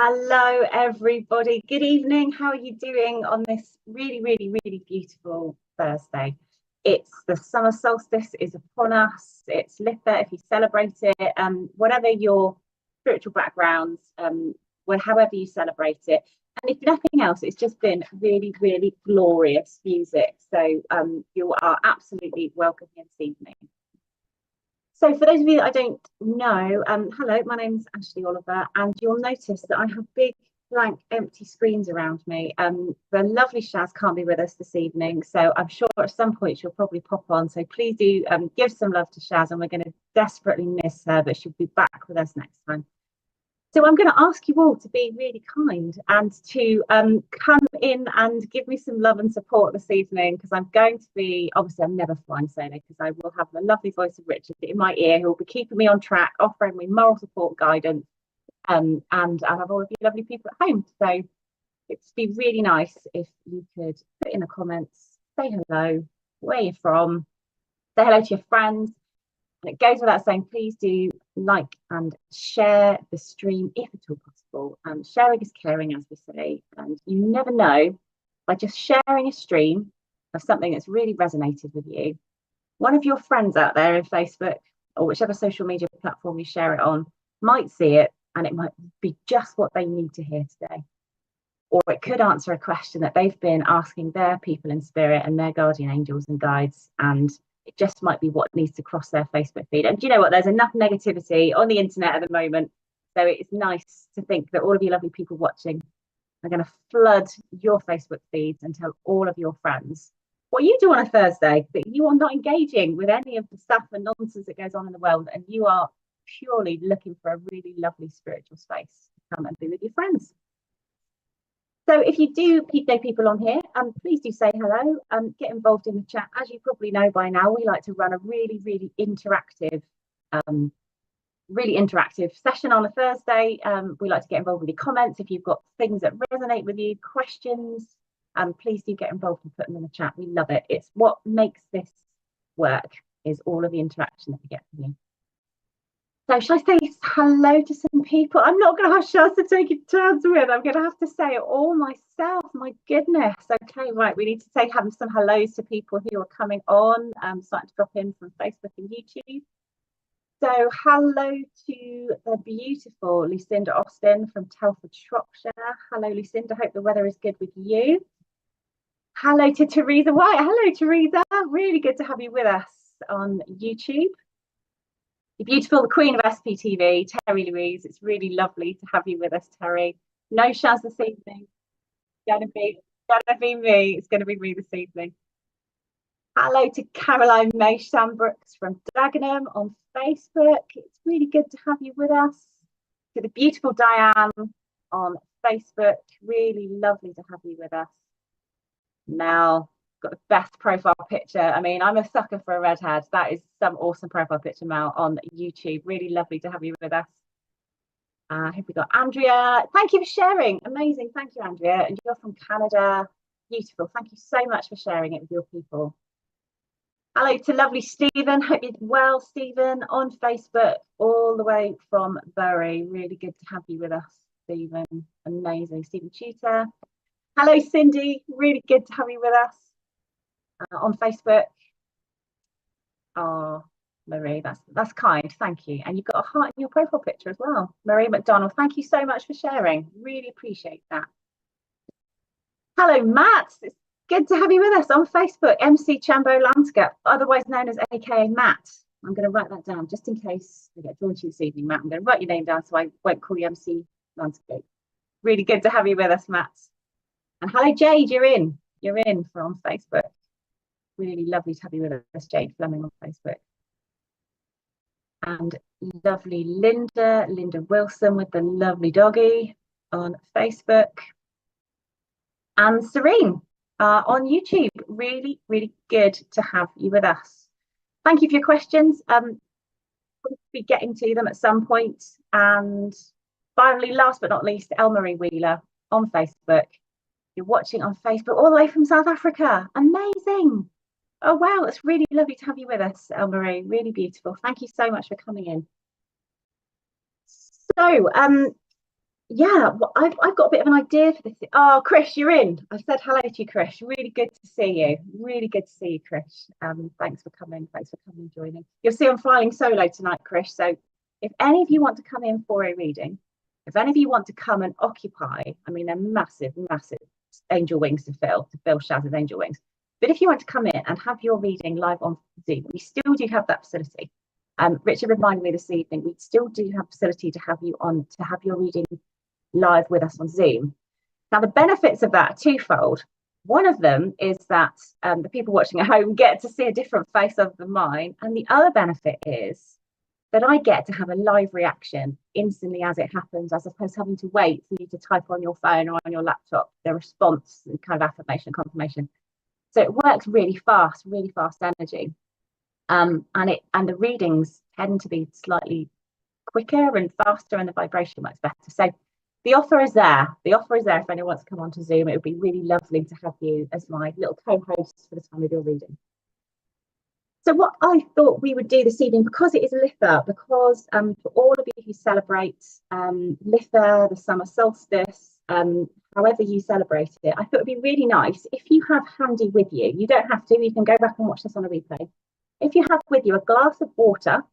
Hello, everybody. Good evening. How are you doing on this really beautiful Thursday? It's the summer solstice is upon us. It's Litha if you celebrate it. Whatever your spiritual backgrounds, however you celebrate it. And if nothing else, it's just been really glorious music. So you are absolutely welcome here this evening. So for those of you that I don't know, hello, my name's Ashley Oliver, and you'll notice that I have big blank empty screens around me. The lovely Shaz can't be with us this evening, so I'm sure at some point she'll probably pop on. So please do give some love to Shaz, and we're going to desperately miss her, but she'll be back with us next time. So I'm going to ask you all to be really kind and to come in and give me some love and support this evening, because I'm going to be, obviously I'm never flying solo, because I will have the lovely voice of Richard in my ear, who will be keeping me on track, offering me moral support, guidance, and I'll have all of you lovely people at home. So it'd be really nice if you could put in the comments, say hello, where you're from, say hello to your friends. And it goes without saying, please do like and share the stream if at all possible. Sharing is caring, as we say, and you never know, by just sharing a stream of something that's really resonated with you, one of your friends out there in Facebook or whichever social media platform you share it on might see it, and it might be just what they need to hear today. Or it could answer a question that they've been asking their people in spirit and their guardian angels and guides, and it just might be what needs to cross their Facebook feed. And do you know what? There's enough negativity on the internet at the moment. So it's nice to think that all of you lovely people watching are going to flood your Facebook feeds and tell all of your friends what you do on a Thursday, that you are not engaging with any of the stuff and nonsense that goes on in the world, and you are purely looking for a really lovely spiritual space to come and be with your friends. So if you do know people on here, please do say hello, get involved in the chat. As you probably know by now, we like to run a really interactive session on a Thursday. We like to get involved with your comments. If you've got things that resonate with you, questions, please do get involved and put them in the chat. We love it. It's what makes this work, is all of the interaction that we get from you. So shall I say hello to some people? I'm not going to have Shaz to take it turns with. I'm going to have to say it all myself. My goodness. Okay, right. We need to have some hellos to people who are coming on, starting to drop in from Facebook and YouTube. So hello to the beautiful Lucinda Austin from Telford, Shropshire. Hello, Lucinda. Hope the weather is good with you. Hello to Teresa White. Hello, Teresa. Really good to have you with us on YouTube. The beautiful, the queen of SPtv, Terry Louise. It's really lovely to have you with us, Terry. No Shaz this evening. It's gonna be me. It's gonna be me this evening. Hello to Caroline May Shambrooks from Dagenham on Facebook. It's really good to have you with us. To the beautiful Diane on Facebook. Really lovely to have you with us. Mel. Got the best profile picture. I mean, I'm a sucker for a redhead. That is some awesome profile picture, Mel, on YouTube. Really lovely to have you with us. I hope we got Andrea. Thank you for sharing. Amazing. Thank you, Andrea. And you're from Canada. Beautiful. Thank you so much for sharing it with your people. Hello to lovely Stephen. Hope you're well, Stephen, on Facebook, all the way from Bury. Really good to have you with us, Stephen. Amazing. Stephen Tutor. Hello, Cindy. Really good to have you with us. On Facebook. Oh, Marie, that's kind. Thank you. And you've got a heart in your profile picture as well. Marie McDonald, thank you so much for sharing. Really appreciate that. Hello, Matt. It's good to have you with us on Facebook. MC Chambo Landscape, otherwise known as AKA Matt. I'm going to write that down just in case I get drawn to you this evening, Matt. I'm going to write your name down so I won't call you MC Landscape. Really good to have you with us, Matt. And hello, Jade. You're in from Facebook. Really lovely to have you with us, Jade Fleming on Facebook. And lovely Linda Wilson with the lovely doggy on Facebook. And Serene on YouTube. Really good to have you with us. Thank you for your questions. We'll be getting to them at some point. And finally, last but not least, Elmarie Wheeler on Facebook. You're watching on Facebook all the way from South Africa. Amazing. Oh, wow. It's really lovely to have you with us, Elmarie. Really beautiful. Thank you so much for coming in. So yeah, well, I've got a bit of an idea for this. Oh, Chris, you're in. I said hello to you, Chris. Really good to see you. Really good to see you, Chris. Thanks for coming. Thanks for coming and joining. You'll see I'm flying solo tonight, Chris. So if any of you want to come in for a reading, if any of you want to come and occupy, I mean, they're massive, massive angel wings to fill Shaz's angel wings. But if you want to come in and have your reading live on Zoom, we still do have that facility. Richard reminded me this evening, we still do have facility to have you on, to have your reading live with us on Zoom. Now, the benefits of that are twofold. One of them is that the people watching at home get to see a different face other than mine. And the other benefit is that I get to have a live reaction instantly as it happens, as opposed to having to wait for you to type on your phone or on your laptop the response and kind of affirmation, confirmation. So it works really fast energy. And the readings tend to be slightly quicker and faster, and the vibration works better. So the offer is there. The offer is there if anyone wants to come onto Zoom. It would be really lovely to have you as my little co-host for the time of your reading. So what I thought we would do this evening, because it is Litha, because for all of you who celebrate Litha, the summer solstice, however you celebrate it, I thought it'd be really nice if you have handy with you. You don't have to. You can go back and watch this on a replay. If you have with you a glass of water,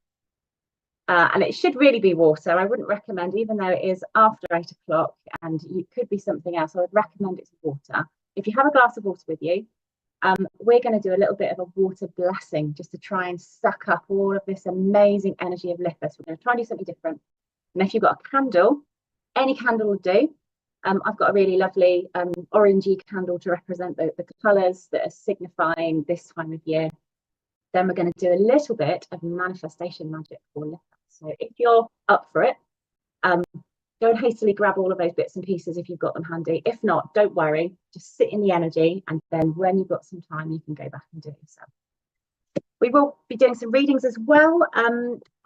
and it should really be water. I wouldn't recommend, even though it is after 8 o'clock and it could be something else, I would recommend it's water. If you have a glass of water with you, we're going to do a little bit of a water blessing just to try and suck up all of this amazing energy of Lithus. We're going to try and do something different. And if you've got a candle, any candle will do. I've got a really lovely orangey candle to represent the colours that are signifying this time of year. Then we're going to do a little bit of manifestation magic for Lithus. So if you're up for it, don't hastily grab all of those bits and pieces if you've got them handy. If not, don't worry, just sit in the energy, and then when you've got some time, you can go back and do it yourself. We will be doing some readings as well.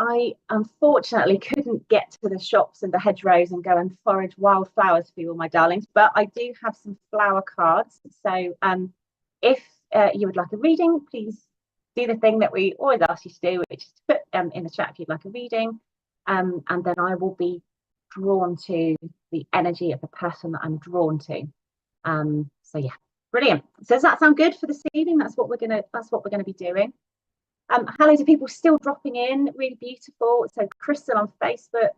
I unfortunately couldn't get to the shops and the hedgerows and go and forage wildflowers for you all, my darlings, but I do have some flower cards. So if you would like a reading, please do the thing that we always ask you to do, which is to put in the chat if you'd like a reading, and then I will be drawn to the energy of the person that I'm drawn to. So yeah, brilliant. So does that sound good for this evening? That's what we're gonna be doing. Hello to people still dropping in, really beautiful. So Crystal on Facebook,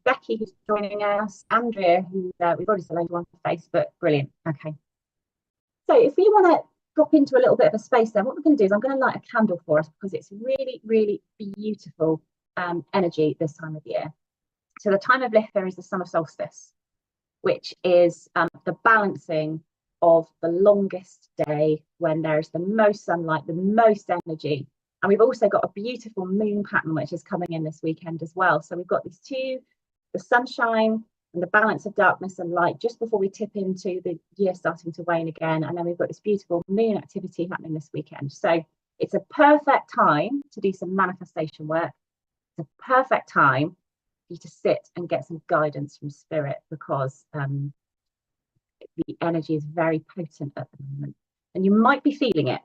Becky who's joining us, Andrea who we've already selected on Facebook, brilliant. Okay. So if you want to drop into a little bit of a space then, what we're going to do is I'm going to light a candle for us because it's really, really beautiful energy this time of year. So the time of Litha is the summer solstice, which is the balancing of the longest day when there is the most sunlight, the most energy. And we've also got a beautiful moon pattern, which is coming in this weekend as well. So we've got these two, the sunshine and the balance of darkness and light just before we tip into the year starting to wane again. And then we've got this beautiful moon activity happening this weekend. So it's a perfect time to do some manifestation work. It's a perfect time for you to sit and get some guidance from spirit, because the energy is very potent at the moment. And you might be feeling it.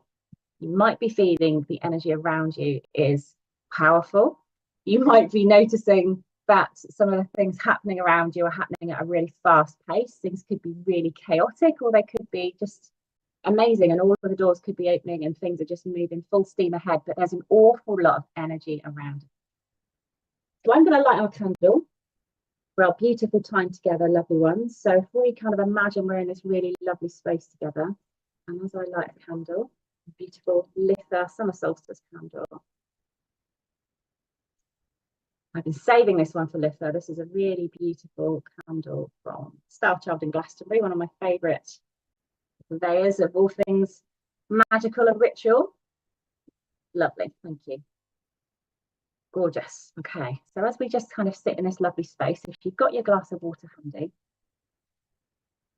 You might be feeling the energy around you is powerful. You might be noticing that some of the things happening around you are happening at a really fast pace. Things could be really chaotic, or they could be just amazing, and all of the doors could be opening and things are just moving full steam ahead, but there's an awful lot of energy around. So I'm going to light our candle for our beautiful time together, lovely ones. So if we kind of imagine we're in this really lovely space together, and as I light a candle, a beautiful Litha summer solstice candle. I've been saving this one for Litha. This is a really beautiful candle from Star Child in Glastonbury, one of my favourite layers of all things magical and ritual. Lovely, thank you. Gorgeous. Okay, so as we just kind of sit in this lovely space, if you've got your glass of water handy,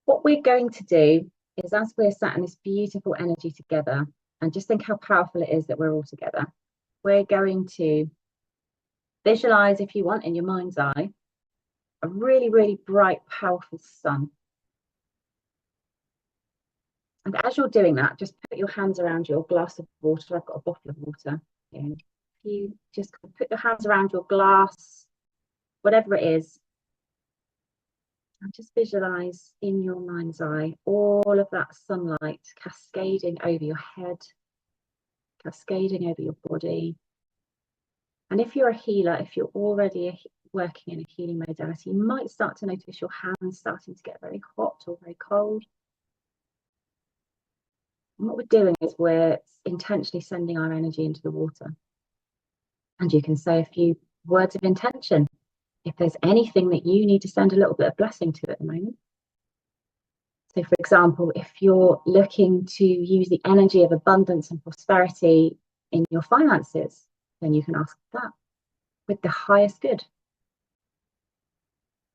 what we're going to do is, as we're sat in this beautiful energy together, and just think how powerful it is that we're all together, we're going to visualize, if you want, in your mind's eye, a really, really bright, powerful sun. And as you're doing that, just put your hands around your glass of water. I've got a bottle of water. And you just put your hands around your glass, whatever it is, And just visualize in your mind's eye all of that sunlight cascading over your head, cascading over your body. And if you're a healer, if you're already working in a healing modality, you might start to notice your hands starting to get very hot or very cold. And what we're doing is we're intentionally sending our energy into the water. And you can say a few words of intention if there's anything that you need to send a little bit of blessing to at the moment. So, for example, if you're looking to use the energy of abundance and prosperity in your finances, then you can ask that with the highest good.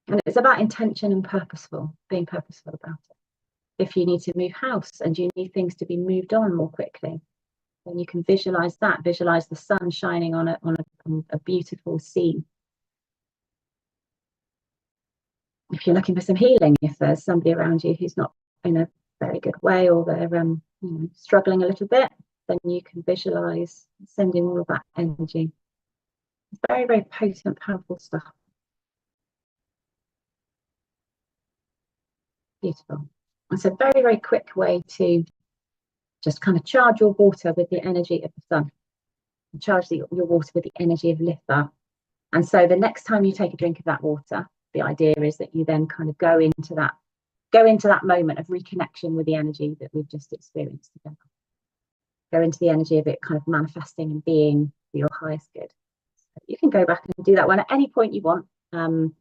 And it's about intention and being purposeful about it. If you need to move house and you need things to be moved on more quickly, then you can visualize that, visualize the sun shining on a beautiful scene. If you're looking for some healing, if there's somebody around you who's not in a very good way, or they're struggling a little bit, then you can visualize sending all of that energy. It's very, very potent, powerful stuff. Beautiful. It's a very, very quick way to just kind of charge your water with the energy of the sun, and charge your water with the energy of Litha. And so the next time you take a drink of that water, the idea is that you then kind of go into that moment of reconnection with the energy that we've just experienced together. Go into the energy of it kind of manifesting and being for your highest good. So you can go back and do that one at any point you want. And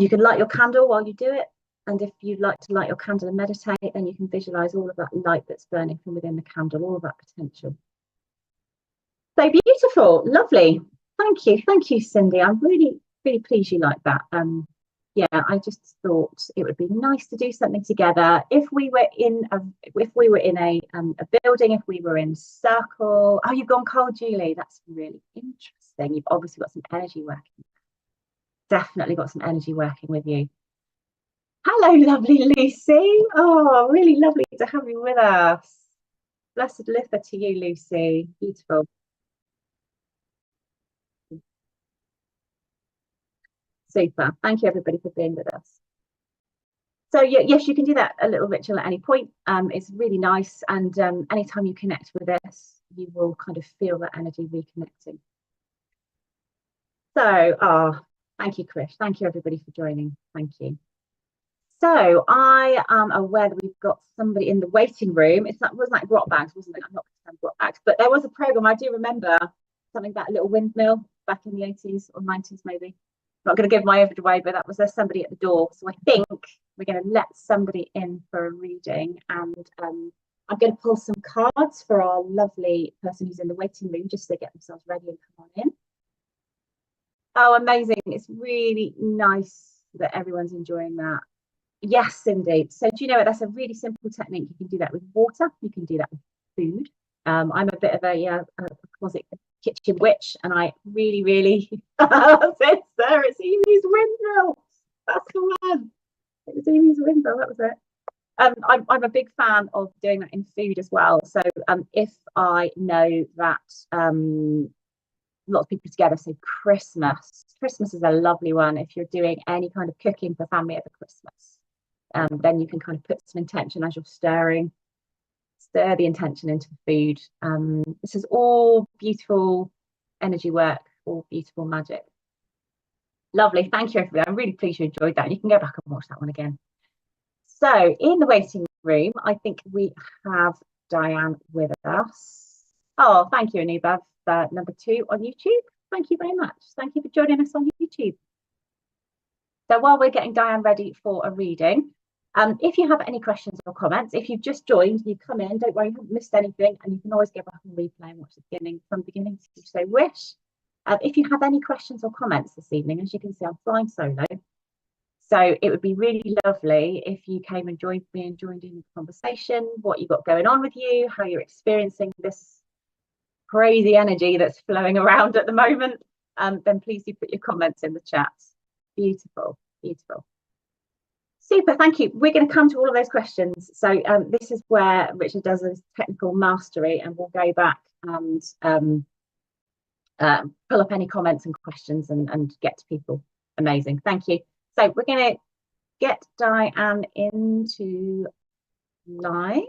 you can light your candle while you do it. And if you'd like to light your candle and meditate, then you can visualize all of that light that's burning from within the candle, all of that potential. So beautiful, lovely. Thank you, Cindy. I'm really, really pleased you like that. Yeah, I just thought it would be nice to do something together. If we were in a building, if we were in circle. Oh, you've gone cold, Julie. That's really interesting. You've obviously got some energy working. Definitely got some energy working with you. Hello, lovely Lucy. Oh, really lovely to have you with us. Blessed Litha to you, Lucy. Beautiful. Super. Thank you, everybody, for being with us. So yes, you can do that a little ritual at any point. It's really nice, and anytime you connect with this, you will kind of feel that energy reconnecting. So, thank you, Krish. Thank you, everybody, for joining. Thank you. So I am aware that we've got somebody in the waiting room. It wasn't like rock bags, wasn't it? I'm not going to rock bags, but there was a program. I do remember something about a little windmill back in the 80s or 90s, maybe. I'm not going to give my age away, but there's somebody at the door. So I think we're going to let somebody in for a reading, and I'm going to pull some cards for our lovely person who's in the waiting room, just so they get themselves ready and come on in. Oh, amazing. It's really nice that everyone's enjoying that. Yes, indeed. So do you know what? That's a really simple technique. You can do that with water. You can do that with food. I'm a bit of a closet kitchen witch, and I really, really it's there. It's Evie's windmill. That's the one. It was Evie's windmill. That was it. I'm a big fan of doing that in food as well. So if I know that lots of people together, so Christmas is a lovely one. If you're doing any kind of cooking for family over Christmas, then you can kind of put some intention as you're stir the intention into the food. This is all beautiful energy work, all beautiful magic. Lovely. Thank you, everybody. I'm really pleased you enjoyed that. You can go back and watch that one again. So in the waiting room, I think we have Diane with us. Oh, thank you, Anubhav, number 2 on YouTube. Thank you very much. Thank you for joining us on YouTube. So while we're getting Diane ready for a reading, if you have any questions or comments, if you've just joined, you come in, don't worry, you haven't missed anything, and you can always go back and replay and watch from the beginning if you so wish. If you have any questions or comments this evening, as you can see, I'm flying solo. So it would be really lovely if you came and joined me and joined in the conversation, what you've got going on with you, how you're experiencing this crazy energy that's flowing around at the moment. Then please do put your comments in the chat. Beautiful, beautiful. Super, thank you. We're going to come to all of those questions. So this is where Richard does his technical mastery, and we'll go back and pull up any comments and questions and get to people. Amazing, thank you. So we're going to get Diane into live.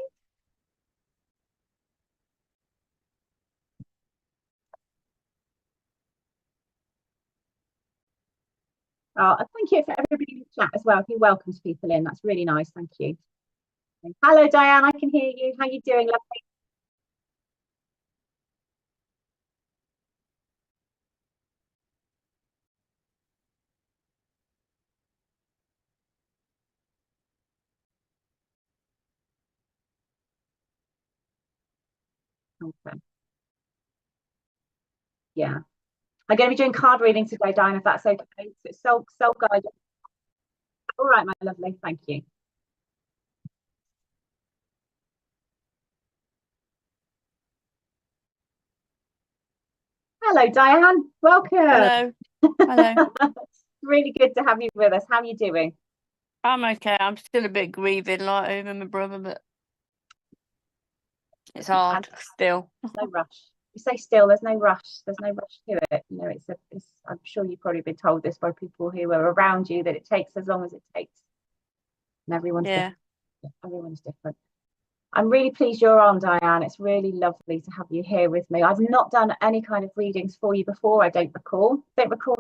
Thank you for everybody in the chat as well. If you welcomes people in, that's really nice. Thank you. Hello, Diane. I can hear you. How are you doing? Lovely. Okay. Yeah. I'm going to be doing card reading today, Diane, if that's okay. So it's self-guided. All right, my lovely. Thank you. Hello, Diane. Welcome. Hello. Hello. Really good to have you with us. How are you doing? I'm okay. I'm still a bit grieving, like over my brother, but it's hard still. No rush. You say still, there's no rush. There's no rush to it. You know, I'm sure you've probably been told this by people who are around you, that it takes as long as it takes. And everyone's different. Everyone's different. I'm really pleased you're on, Diane. It's really lovely to have you here with me. I've not done any kind of readings for you before. I don't recall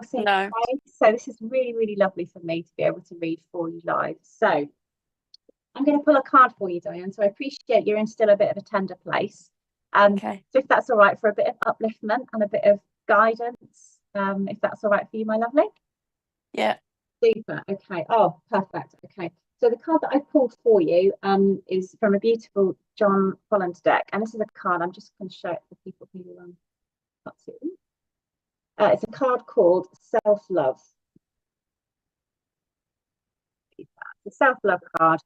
seeing No. you. So this is really, really lovely for me to be able to read for you live. So I'm going to pull a card for you, Diane. So I appreciate you're in still a bit of a tender place. Okay. So if that's all right, for a bit of upliftment and a bit of guidance, if that's all right for you, my lovely. Yeah. Super. Okay. Oh, perfect. Okay. So the card that I pulled for you is from a beautiful John Holland deck, and this is a card. I'm just going to show it for people who can't see it. It's a card called Self-Love. The Self-Love card.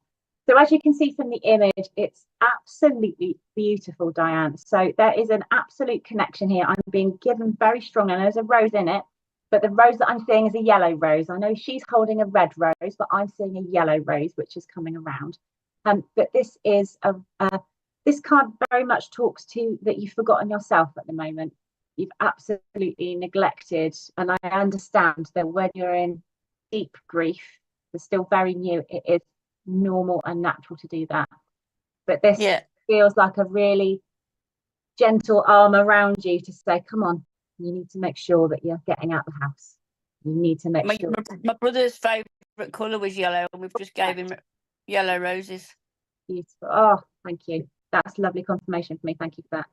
So as you can see from the image, it's absolutely beautiful, Diane. So there is an absolute connection here. I'm being given very strong, and there's a rose in it, but the rose that I'm seeing is a yellow rose. I know she's holding a red rose, but I'm seeing a yellow rose, which is coming around. But this is this card very much talks to that you've forgotten yourself at the moment. You've absolutely neglected, and I understand that when you're in deep grief, it's still very new, it is normal and natural to do that, but this feels like a really gentle arm around you to say, come on, you need to make sure that you're getting out the house. You need to make sure. My brother's favourite colour was yellow, and we've just gave him yellow roses. Beautiful. Oh, thank you. That's lovely confirmation for me. Thank you for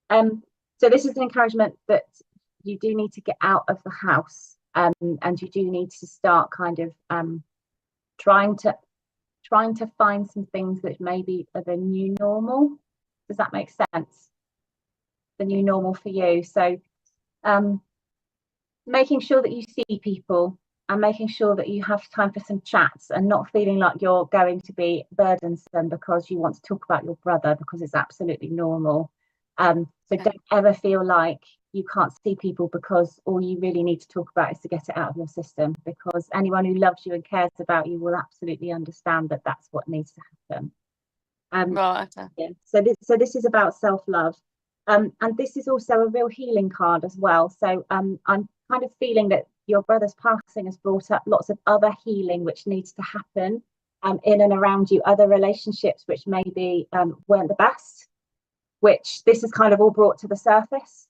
that. So this is an encouragement that you do need to get out of the house, and you do need to start kind of trying to find some things which maybe are the new normal. Does that make sense? The new normal for you. So making sure that you see people and making sure that you have time for some chats and not feeling like you're going to be burdensome because you want to talk about your brother, because it's absolutely normal. So don't ever feel like you can't see people because all you really need to talk about is to get it out of your system, because anyone who loves you and cares about you will absolutely understand that that's what needs to happen. Right. Okay. Yeah. So this is about self-love, and this is also a real healing card as well. So I'm kind of feeling that your brother's passing has brought up lots of other healing which needs to happen in and around you, other relationships which maybe weren't the best, which this is kind of all brought to the surface.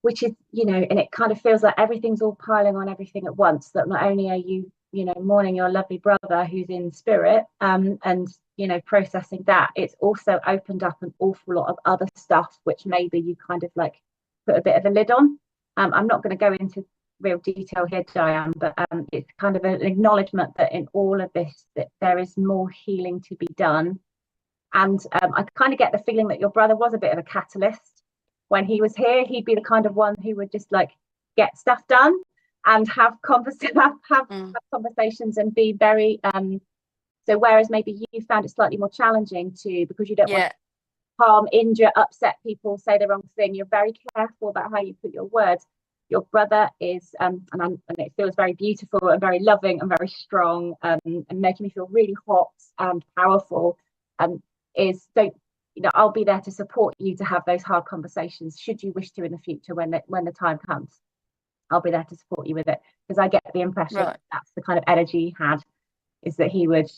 Which is, you know, and it kind of feels like everything's all piling on everything at once, that not only are you, you know, mourning your lovely brother who's in spirit and, you know, processing that, it's also opened up an awful lot of other stuff which maybe you kind of like put a bit of a lid on. I'm not going to go into real detail here, Diane, but it's kind of an acknowledgement that in all of this, that there is more healing to be done. And I kind of get the feeling that your brother was a bit of a catalyst. When he was here, he'd be the kind of one who would just like get stuff done and have conversations and be very so whereas maybe you found it slightly more challenging to, because you don't want to harm, injure, upset people, say the wrong thing, you're very careful about how you put your words. Your brother is and it feels very beautiful and very loving and very strong and making me feel really hot and powerful. Is don't, you know, I'll be there to support you to have those hard conversations should you wish to in the future when the time comes. I'll be there to support you with it. because I get the impression Right. that's the kind of energy he had, is that he would.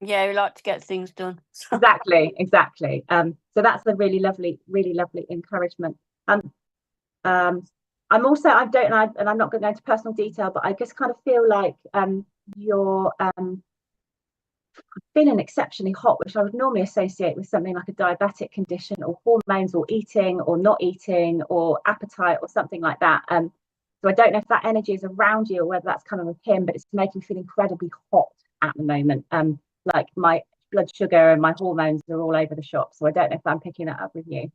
Yeah, we like to get things done. Exactly. So that's the really lovely encouragement. I'm also, I don't know, and I'm not going to go into personal detail, but I just kind of feel like you're feeling exceptionally hot, which I would normally associate with something like a diabetic condition or hormones or eating or not eating or appetite or something like that. So I don't know if that energy is around you or whether that's coming with him, but it's making me feel incredibly hot at the moment. Like my blood sugar and my hormones are all over the shop. So I don't know if I'm picking that up with you.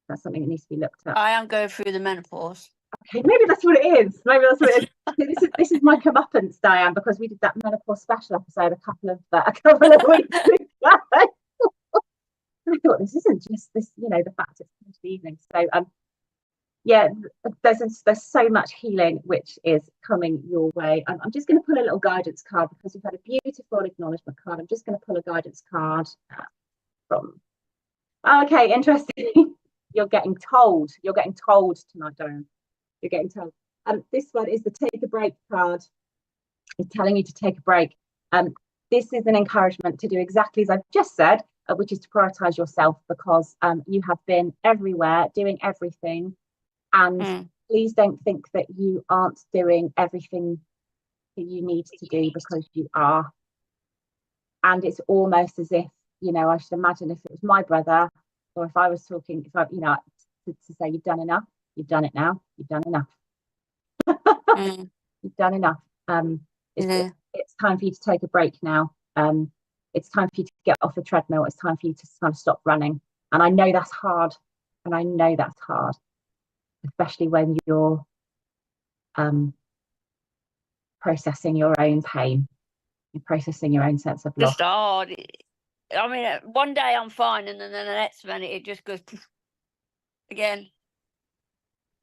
That's something that needs to be looked at. I am going through the menopause. Okay, maybe that's what it is. Maybe that's what it is. This is my comeuppance, Diane, because we did that menopause special episode a couple of weeks ago. I thought this isn't just this, the fact it's the evening. So yeah, there's so much healing which is coming your way. I'm just going to pull a little guidance card because we've had a beautiful acknowledgement card. I'm just going to pull a guidance card from. Okay, interesting. You're getting told tonight, Diane. You're getting told. This one is the take a break card. It's telling you to take a break. This is an encouragement to do exactly as I've just said, which is to prioritize yourself, because you have been everywhere doing everything, and please don't think that you aren't doing everything that you need to do, because you are. And it's almost as if, I should imagine if it was my brother, or if I was talking, to say you've done enough, you've done it now, you've done enough. You've done enough. It's time for you to take a break now. It's time for you to get off the treadmill. It's time for you to kind of stop running. And I know that's hard. Especially when you're processing your own pain. You're processing your own sense of loss. Just hard. I mean, one day I'm fine, and then the next minute it just goes again.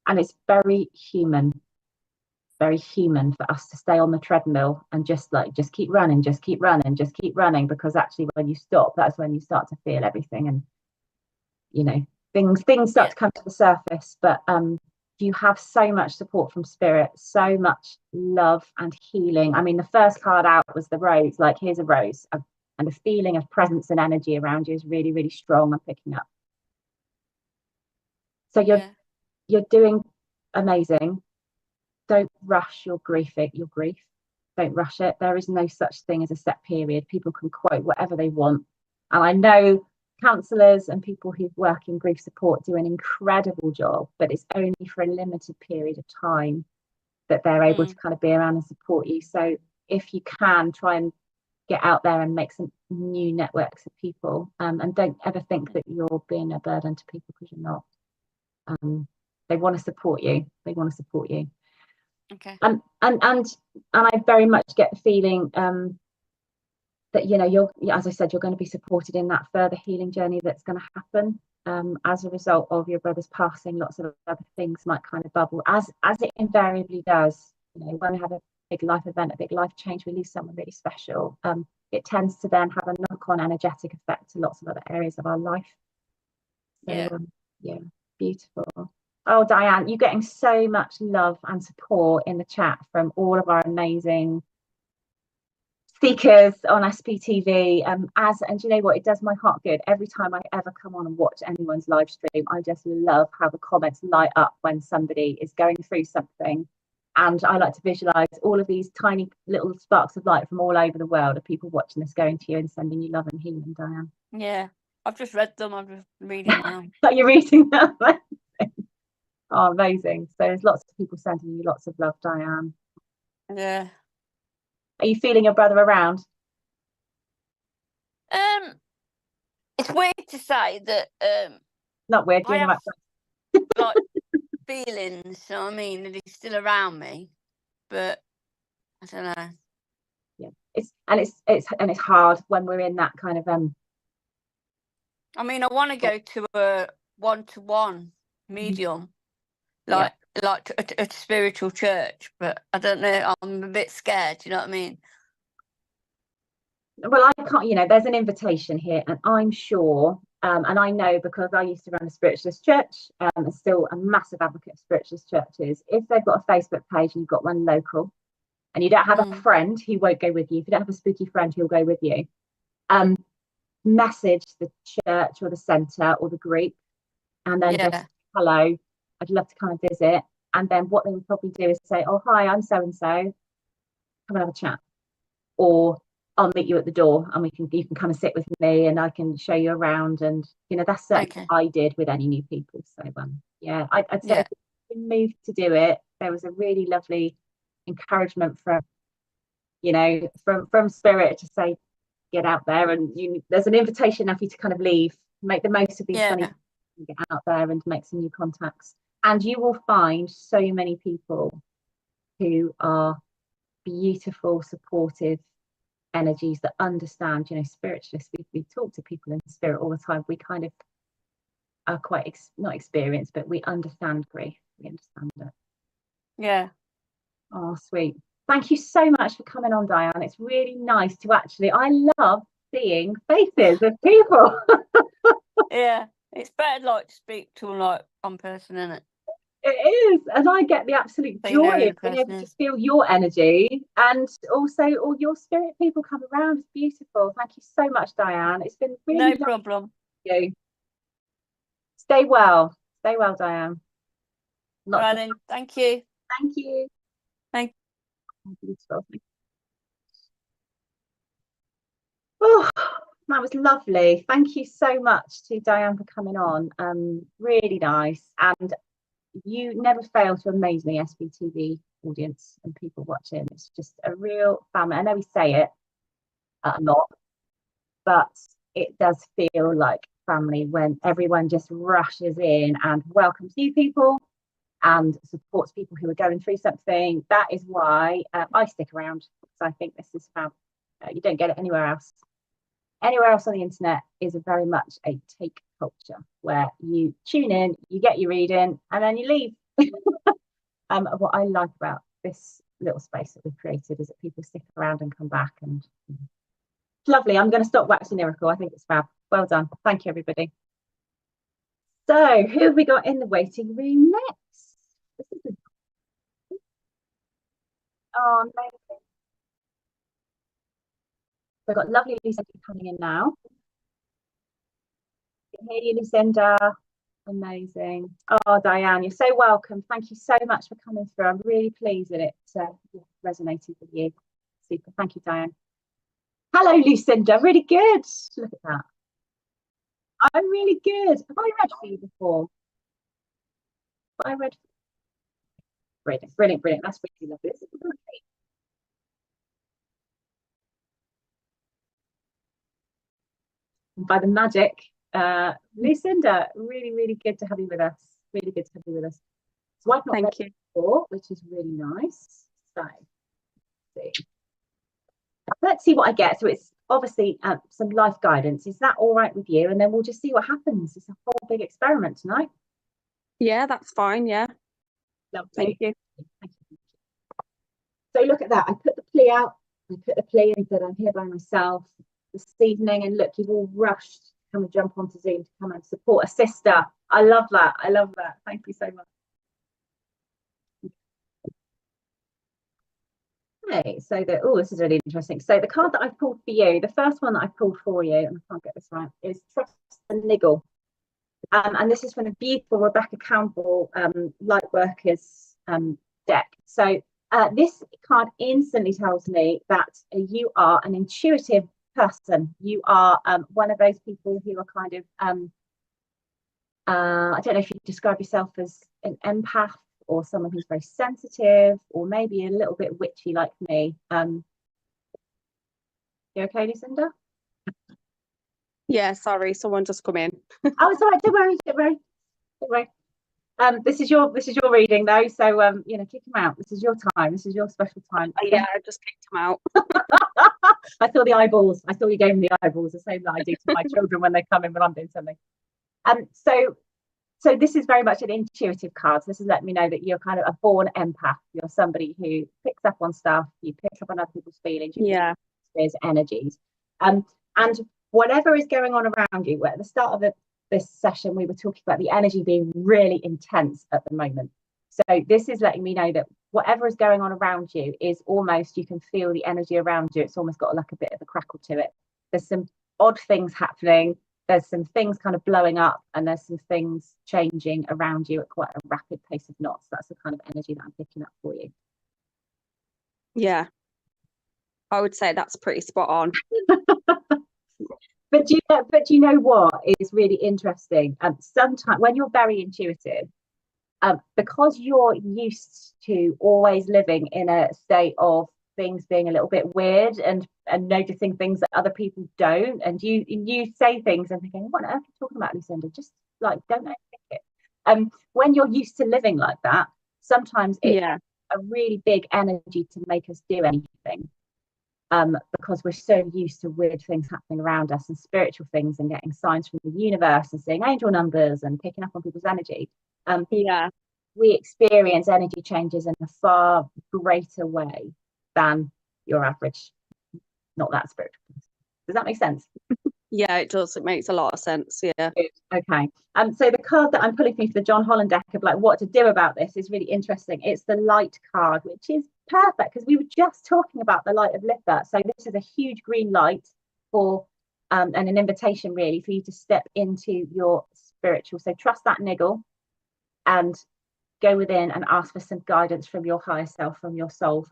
And it's very human for us to stay on the treadmill and just keep running, because actually when you stop, that's when you start to feel everything, and things start to come to the surface. But you have so much support from spirit, so much love and healing. I mean, the first card out was the rose. Like, here's a rose, and the feeling of presence and energy around you is really, really strong. I'm picking up. So you're doing amazing. Don't rush your grief. Don't rush it. There is no such thing as a set period. People can quote whatever they want. And I know counsellors and people who work in grief support do an incredible job, but it's only for a limited period of time that they're able to kind of be around and support you. So if you can, try and get out there and make some new networks of people, and don't ever think that you're being a burden to people, because you're not. They want to support you. Okay. And I very much get the feeling that you're, as I said, you're going to be supported in that further healing journey that's going to happen as a result of your brother's passing. Lots of other things might kind of bubble, as it invariably does. When we have a big life event, a big life change, we lose someone really special. It tends to then have a knock-on energetic effect to lots of other areas of our life. So, yeah, beautiful. Oh, Diane, you're getting so much love and support in the chat from all of our amazing speakers on SPtv. And you know what? It does my heart good every time I ever come on and watch anyone's live stream. I just love how the comments light up when somebody is going through something. And I like to visualize all of these tiny little sparks of light from all over the world of people watching this, going to you and sending you love and healing, Diane. Yeah, I've just read them. I'm just reading now. You're reading them. Oh, amazing. So there's lots of people sending you lots of love, Diane. Yeah. Are you feeling your brother around? It's weird to say that. Not weird. I have like feelings. So I mean, that he's still around me, but I don't know. Yeah, it's hard when we're in that kind of I mean, I want to go to a one-to-one medium, like a spiritual church, but I don't know. I'm a bit scared. You know what I mean? Well, I can't. There's an invitation here, and I'm sure, and I know because I used to run a spiritualist church, and still a massive advocate of spiritualist churches. If they've got a Facebook page and you've got one local, and you don't have a friend who won't go with you, if you don't have a spooky friend who'll go with you, message the church or the centre or the group, and then just, hello, I'd love to come and visit. And then what they would probably do is say, oh, hi, I'm so and so, come and have a chat, or I'll meet you at the door and you can come and sit with me and I can show you around. And that's what I did with any new people. So I'd say if you moved to do it, there was a really lovely encouragement from Spirit to say, get out there, and there's an invitation now for you to kind of leave, make the most of these sunny days, and get out there and make some new contacts. And you will find so many people who are beautiful, supportive energies that understand, spiritualists. We talk to people in spirit all the time. We kind of are quite not experienced, but we understand grief. We understand it. Yeah. Oh, sweet. Thank you so much for coming on, Diane. It's really nice to I love seeing faces of people. Yeah, it's better to speak to one person, isn't it? It is, and I get the absolute joy of being able to feel your energy, and also all your spirit people come around. It's beautiful. Thank you so much, Diane. It's been really no problem. You. Stay well, Diane. Right then. Thank you. Thank you. Thank you. Beautiful. Oh, that was lovely. Thank you so much to Diane for coming on. Really nice. And you never fail to amaze me, SPtv audience and people watching. It's just a real family. I know we say it a lot, but it does feel like family when everyone just rushes in and welcomes new people and supports people who are going through something. That is why I stick around, because I think this is how you don't get it anywhere else. Anywhere else on the internet is very much a take culture where you tune in, you get your reading, and then you leave. What I like about this little space that we've created is that people stick around and come back, and it's lovely. I'm going to stop waxing lyrical. I think it's fab. Well done. Thank you, everybody. So, who have we got in the waiting room next? Oh, amazing. We've got lovely Lucinda coming in now. Hey, you, Lucinda. Amazing. Oh, Diane, you're so welcome. Thank you so much for coming through. I'm really pleased that it resonated with you. Super. Thank you, Diane. Hello, Lucinda. Really good. Look at that. I'm really good. Have I read for you before? Have I read? Brilliant, brilliant, brilliant. That's really lovely. By the magic, Lucinda, really, really good to have you with us. Really good to have you with us. So I've not read it before, which is really nice. So let's see what I get. So it's obviously some life guidance. Is that all right with you? And then we'll just see what happens. It's a whole big experiment tonight. Yeah, that's fine. Yeah. Lovely. Thank you. Thank you. So look at that. I put the plea out. I put the plea in that I'm here by myself this evening, and look, you've all rushed to come and jump onto Zoom to come and support a sister. I love that. I love that. Thank you so much. Okay, so this is really interesting. So the card that I've pulled for you, the first one that I've pulled for you, and I can't get this right, is Trust and Niggle. And this is from the beautiful Rebecca Campbell Lightworkers deck. So this card instantly tells me that you are an intuitive person. You are one of those people who are kind of, I don't know if you describe yourself as an empath or someone who's very sensitive, or maybe a little bit witchy like me. You okay, Lucinda? Yeah, sorry, someone just come in. Oh, it's all right. Don't worry. This is your reading though, so kick them out. This is your time. This is your special time. Yeah, I just kicked them out. I saw the eyeballs. I saw you gave them the eyeballs, the same that I do to my children when they come in when I'm doing something. So this is very much an intuitive card. So this is letting me know that you're kind of a born empath. You're somebody who picks up on stuff. You pick up on other people's feelings. Yeah. There's energies. And whatever is going on around you, at the start of this session, we were talking about the energy being really intense at the moment. So this is letting me know that whatever is going on around you is almost, you can feel the energy around you. It's almost got like a bit of a crackle to it. There's some odd things happening. There's some things kind of blowing up, and there's some things changing around you at quite a rapid pace of knots. That's the kind of energy that I'm picking up for you. Yeah, I would say that's pretty spot on. But you know what is really interesting? Sometimes when you're very intuitive, because you're used to always living in a state of things being a little bit weird and noticing things that other people don't, and you say things and thinking, what on earth are you talking about, Lucinda? Just like, don't overthink it. When you're used to living like that, sometimes it's a really big energy to make us do anything. Because we're so used to weird things happening around us and spiritual things and getting signs from the universe and seeing angel numbers and picking up on people's energy. We experience energy changes in a far greater way than your average, not that spiritual. Does that make sense? Yeah, it does. It makes a lot of sense. Yeah. Good. Okay. So the card that I'm pulling for you for the John Holland deck of like what to do about this is really interesting. It's the light card, which is perfect because we were just talking about the light of Litha. So this is a huge green light for and an invitation really for you to step into your spiritual. So trust that niggle and go within and ask for some guidance from your higher self, from your soul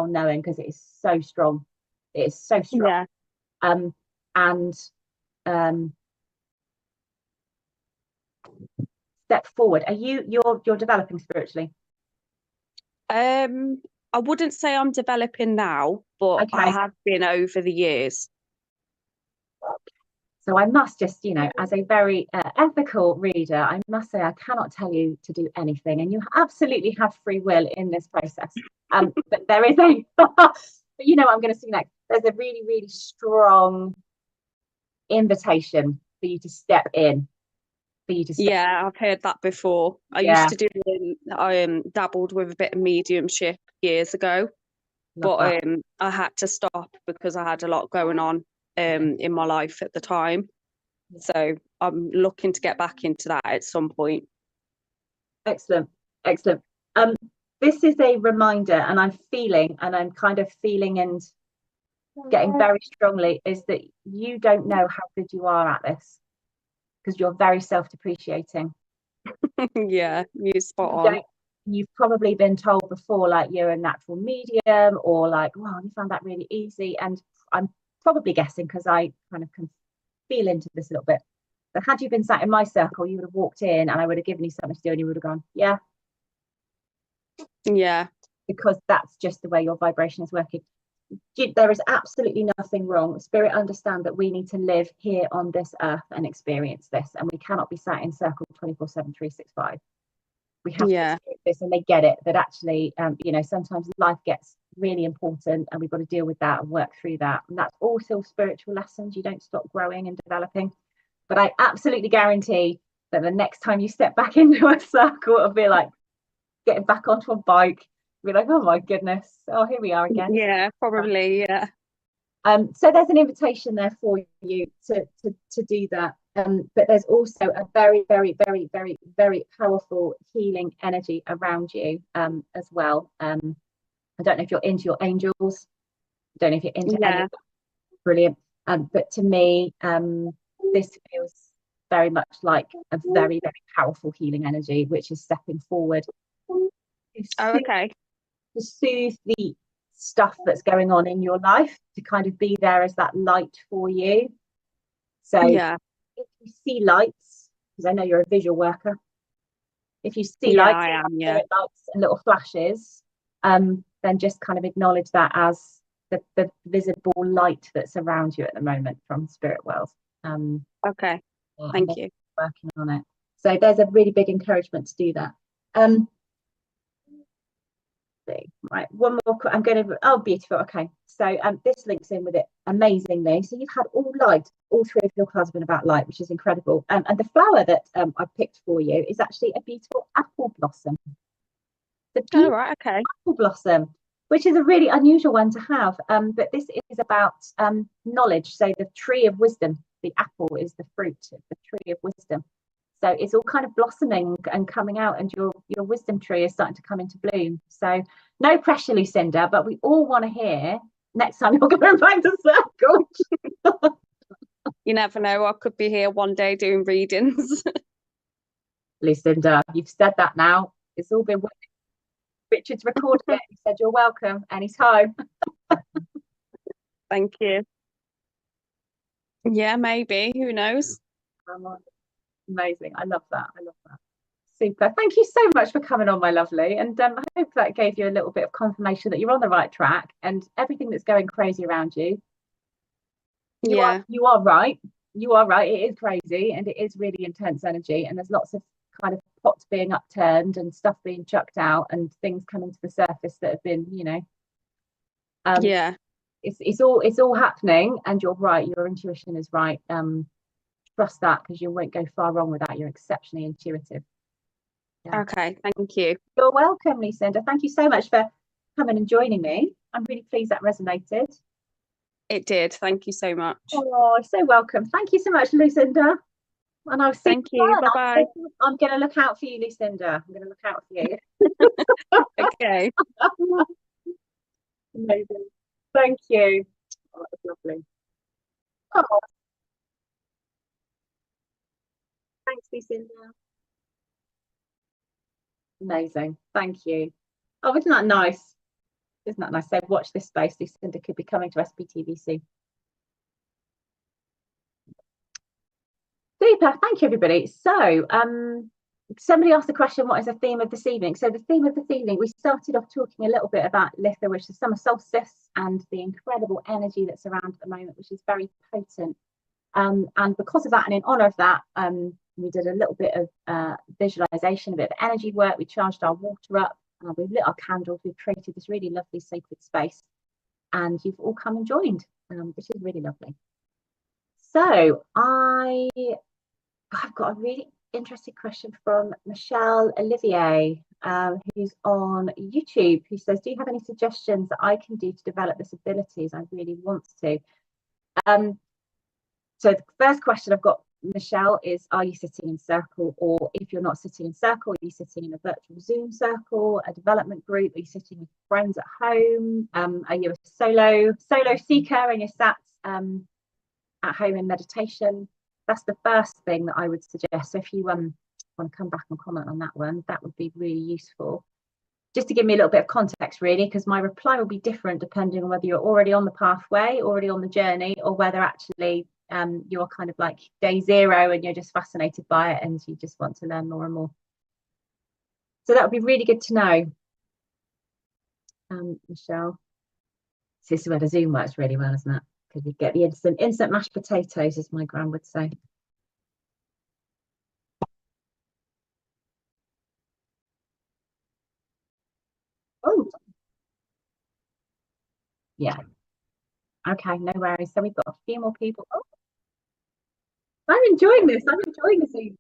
knowing, because it is so strong. It is so strong. Yeah. Step forward. Are you're developing spiritually? I wouldn't say I'm developing now, but I have been over the years. So I must just, as a very ethical reader, I must say I cannot tell you to do anything, and you absolutely have free will in this process. But there is a, but you know what I'm going to see next. There's a really, really strong invitation for you to step in. Yeah, I've heard that before. I used to do I dabbled with a bit of mediumship years ago. But I had to stop because I had a lot going on in my life at the time. So I'm looking to get back into that at some point. Excellent. This is a reminder, and I'm kind of feeling and getting very strongly, is that you don't know how good you are at this because you're very self-depreciating. Yeah, you're spot on. You've probably been told before, like, you're a natural medium, or like, wow, you found that really easy. And I'm probably guessing because I kind of can feel into this a little bit. But had you been sat in my circle, you would have walked in and I would have given you something to do and you would have gone, yeah. Yeah. Because that's just the way your vibration is working. There is absolutely nothing wrong. Spirit understand that we need to live here on this earth and experience this. And we cannot be sat in circle 24/7, 365. We have to experience this, and they get it, that actually, sometimes life gets really important and we've got to deal with that and work through that. And that's also spiritual lessons. You don't stop growing and developing. But I absolutely guarantee that the next time you step back into a circle, it'll be like getting back onto a bike. Be like, oh my goodness, oh, here we are again. Yeah, probably, yeah. So there's an invitation there for you to do that. But there's also a very, very, very, very, very powerful healing energy around you as well. I don't know if you're into your angels. I don't know if you're into any of that. Brilliant. But to me, this feels very much like a very, very powerful healing energy, which is stepping forward. To soothe the stuff that's going on in your life, to kind of be there as that light for you. So if you see lights, because I know you're a visual worker, if you see lights and little flashes, then just kind of acknowledge that as the visible light that's around you at the moment from the spirit world. Thank you. Working on it. So there's a really big encouragement to do that. Right, one more. I'm going to. Oh, beautiful. Okay, so this links in with it amazingly. So you've had all three of your cards have been about light, which is incredible. And the flower that I picked for you is actually a beautiful apple blossom. Apple blossom, which is a really unusual one to have. But this is about knowledge. So the tree of wisdom. The apple is the fruit of the tree of wisdom. So it's all kind of blossoming and coming out, and your wisdom tree is starting to come into bloom. So no pressure, Lucinda, but we all want to hear next time you're going back to circle. You never know, I could be here one day doing readings. Lucinda, you've said that now. It's all been Richard's recorded it. He said you're welcome anytime. Thank you. Yeah, maybe. Who knows? Amazing. I love that. Super. Thank you so much for coming on, my lovely. And I hope that gave you a little bit of confirmation that you're on the right track, and everything that's going crazy around you. You are right. You are right. It is crazy, and it is really intense energy, and there's lots of kind of pots being upturned and stuff being chucked out and things coming to the surface that have been, it's all happening, and you're right. Your intuition is right. Trust that, because you won't go far wrong with that. You're exceptionally intuitive. Okay, thank you. You're welcome, Lucinda. Thank you so much for coming and joining me. I'm really pleased that resonated. It did. Thank you so much. Oh, so welcome. Thank you so much, Lucinda. And I'll see Thank you. Bye-bye. I'm going to look out for you, Lucinda. I'm going to look out for you. Okay. Amazing. Thank you. Oh, that was lovely. Oh. Thanks, Lucinda. Amazing. Thank you. Oh, isn't that nice? Isn't that nice? So watch this space. Lucinda could be coming to SPtv soon. Super. Thank you, everybody. So somebody asked the question, what is the theme of this evening? So the theme of this evening, we started off talking a little bit about Litha, which is summer solstice, and the incredible energy that's around at the moment, which is very potent. And because of that, and in honor of that, we did a little bit of visualization, a bit of energy work. We charged our water up, we've lit our candles, we've created this really lovely sacred space, and you've all come and joined, which is really lovely. So I've got a really interesting question from Michelle Olivier, who's on YouTube, who says, do you have any suggestions that I can do to develop this abilities? I really want to. So the first question I've got, Michelle, is, are you sitting in circle? Or if you're not sitting in circle, are you sitting in a virtual Zoom circle, a development group? Are you sitting with friends at home? Are you a solo seeker and you're sat at home in meditation? That's the first thing that I would suggest. So if you want to come back and comment on that one, that would be really useful. Just to give me a little bit of context, really, because my reply will be different depending on whether you're already on the pathway, already on the journey, or whether actually you're kind of like day zero and you're just fascinated by it and you just want to learn more and more. So that would be really good to know. Michelle, this is where the Zoom works really well, isn't it? Because you get the instant mashed potatoes, as my gran would say. Oh, yeah. Okay, no worries. So we've got a few more people. Oh, I'm enjoying this. I'm enjoying this evening.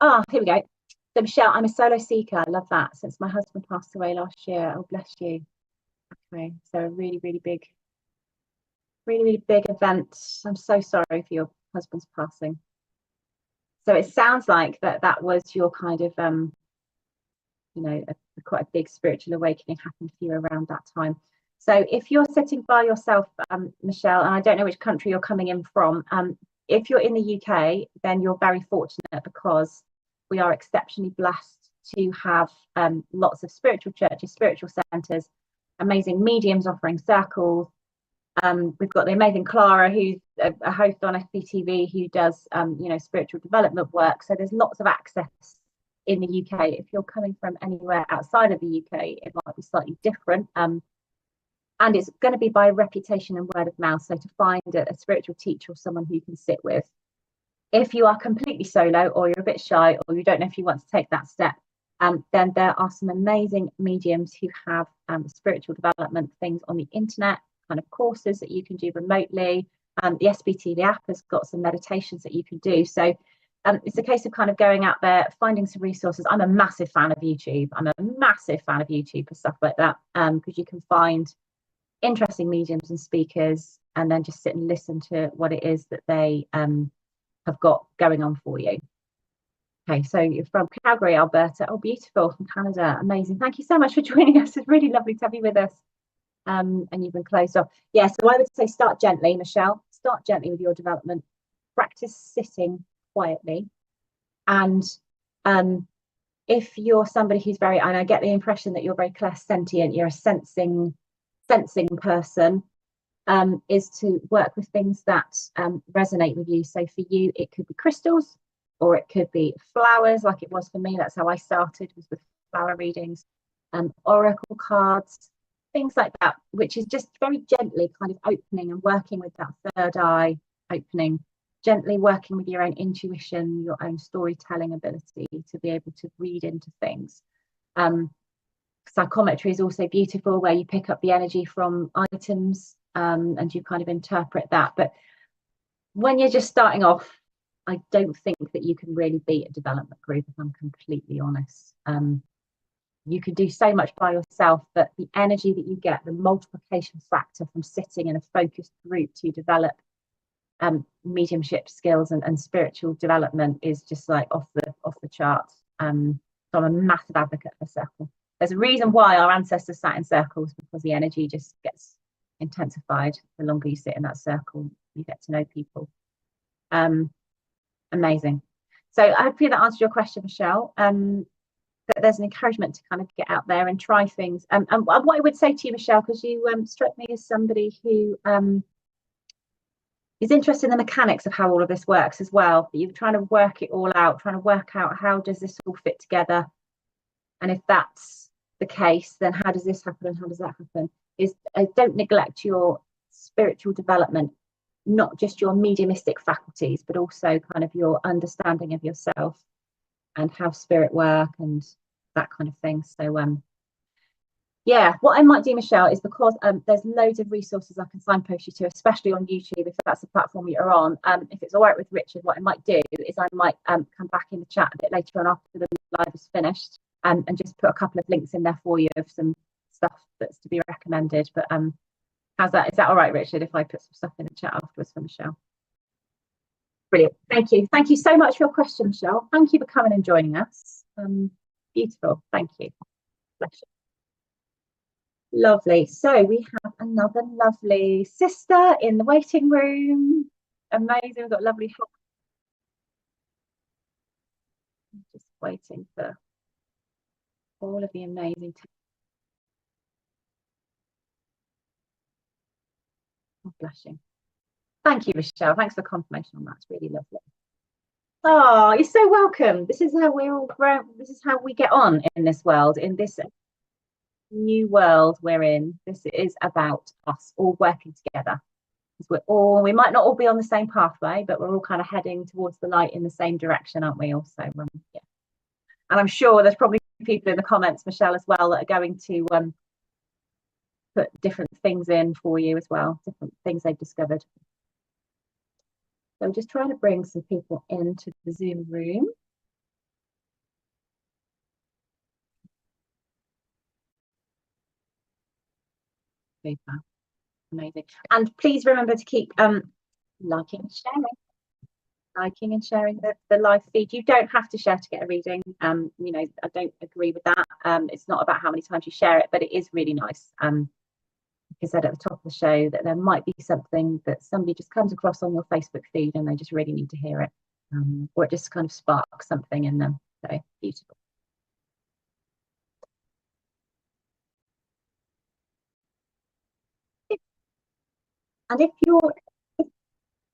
Ah, here we go. So Michelle, I'm a solo seeker. I love that. Since my husband passed away last year. Oh, bless you. Okay, so a really, really big event. I'm so sorry for your husband's passing. So it sounds like that was your kind of quite a big spiritual awakening happened for you around that time. So if you're sitting by yourself, Michelle, and I don't know which country you're coming in from, if you're in the UK, then you're very fortunate, because we are exceptionally blessed to have lots of spiritual churches, spiritual centres, amazing mediums offering circles. We've got the amazing Clara, who's a host on SPtv, who does spiritual development work. So there's lots of access in the UK. If you're coming from anywhere outside of the UK, it might be slightly different. And it's going to be by reputation and word of mouth. So to find a spiritual teacher or someone who you can sit with. If you are completely solo, or you're a bit shy, or you don't know if you want to take that step, then there are some amazing mediums who have spiritual development things on the internet, kind of courses that you can do remotely. The SPtv app has got some meditations that you can do. So it's a case of kind of going out there, finding some resources. I'm a massive fan of YouTube. I'm a massive fan of YouTube for stuff like that, because you can find interesting mediums and speakers, and then just sit and listen to what it is that they have got going on for you. Okay, so you're from Calgary, Alberta. Oh, beautiful. From Canada. Amazing. Thank you so much for joining us. It's really lovely to have you with us. And you've been closed off. Yeah, so I would say start gently, Michelle. Start gently with your development. Practice sitting quietly. And if you're somebody who's very, and I get the impression that you're very clairsentient, you're a sensing person, is to work with things that resonate with you. So for you, it could be crystals, or it could be flowers, like it was for me. That's how I started, was with flower readings, oracle cards, things like that, which is just very gently kind of opening and working with that third eye opening, gently working with your own intuition, your own storytelling ability to be able to read into things. Psychometry is also beautiful, where you pick up the energy from items, and you kind of interpret that. But when you're just starting off, I don't think that you can really beat a development group, if I'm completely honest. You can do so much by yourself, but the energy that you get, the multiplication factor from sitting in a focused group to develop mediumship skills and spiritual development is just like off the charts. So I'm a massive advocate for circle. There's a reason why our ancestors sat in circles, because the energy just gets intensified the longer you sit in that circle. You get to know people. Amazing. So hopefully that answered your question, Michelle. That there's an encouragement to kind of get out there and try things. And what I would say to you, Michelle, because you struck me as somebody who is interested in the mechanics of how all of this works as well. You're trying to work it all out, trying to work out how does this all fit together. And if that's the case, then how does this happen and how does that happen? Don't neglect your spiritual development, not just your mediumistic faculties, but also kind of your understanding of yourself and how spirit work and that kind of thing. So yeah, what I might do, Michelle, is because there's loads of resources I can signpost you to, especially on YouTube, if that's the platform you're on. If it's all right with Richard, what I might do is I might come back in the chat a bit later on after the live is finished, and just put a couple of links in there for you of some stuff that's to be recommended. But how's that? Is that all right, Richard, if I put some stuff in the chat afterwards for Michelle? Brilliant. Thank you. Thank you so much for your question, Michelle. Thank you for coming and joining us. Beautiful. Thank you. Bless you. Lovely. So we have another lovely sister in the waiting room. Amazing. We've got lovely help. Just waiting for all of the amazing. Oh, bless you. Thank you, Michelle. Thanks for confirmation on that. It's really lovely. Oh, you're so welcome. This is how we're all grown. This is how we get on in this world, in this new world we're in. This is about us all working together. We might not all be on the same pathway, but we're all kind of heading towards the light in the same direction, aren't we? Also, yeah. And I'm sure there's probably people in the comments, Michelle, as well, that are going to put different things in for you as well, different things they've discovered. So just trying to bring some people into the Zoom room. Super. Amazing. And please remember to keep liking and sharing the live feed. You don't have to share to get a reading. You know, I don't agree with that. It's not about how many times you share it, but it is really nice. Like I said at the top of the show, that there might be something that somebody just comes across on your Facebook feed and they just really need to hear it, or it just kind of sparks something in them. So beautiful. And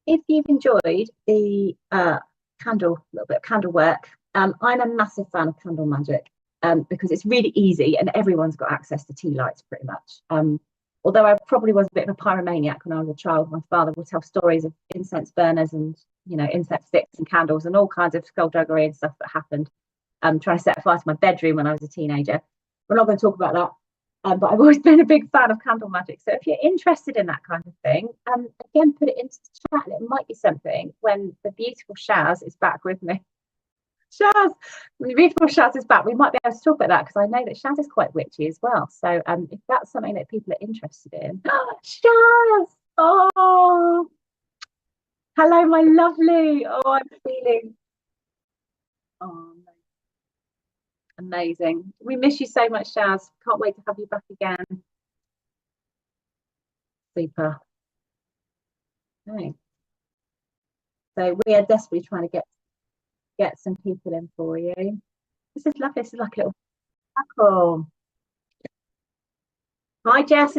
if you've enjoyed the little bit of candle work, I'm a massive fan of candle magic, because it's really easy and everyone's got access to tea lights pretty much. Although I probably was a bit of a pyromaniac when I was a child. My father would tell stories of incense burners and, you know, incense sticks and candles and all kinds of skullduggery and stuff that happened. Trying to set fire to my bedroom when I was a teenager. We're not going to talk about that. But I've always been a big fan of candle magic. So if you're interested in that kind of thing, again, put it into the chat. And it might be something when the beautiful Shaz is back with me. Shaz, when the beautiful Shaz is back, we might be able to talk about that, because I know that Shaz is quite witchy as well. So if that's something that people are interested in, Shaz, oh, hello, my lovely. Oh, I'm feeling, oh, amazing. We miss you so much, Shaz. Can't wait to have you back again. Super. Okay. So we are desperately trying to get some people in for you. This is lovely. This is like a little circle. Hi, Jess.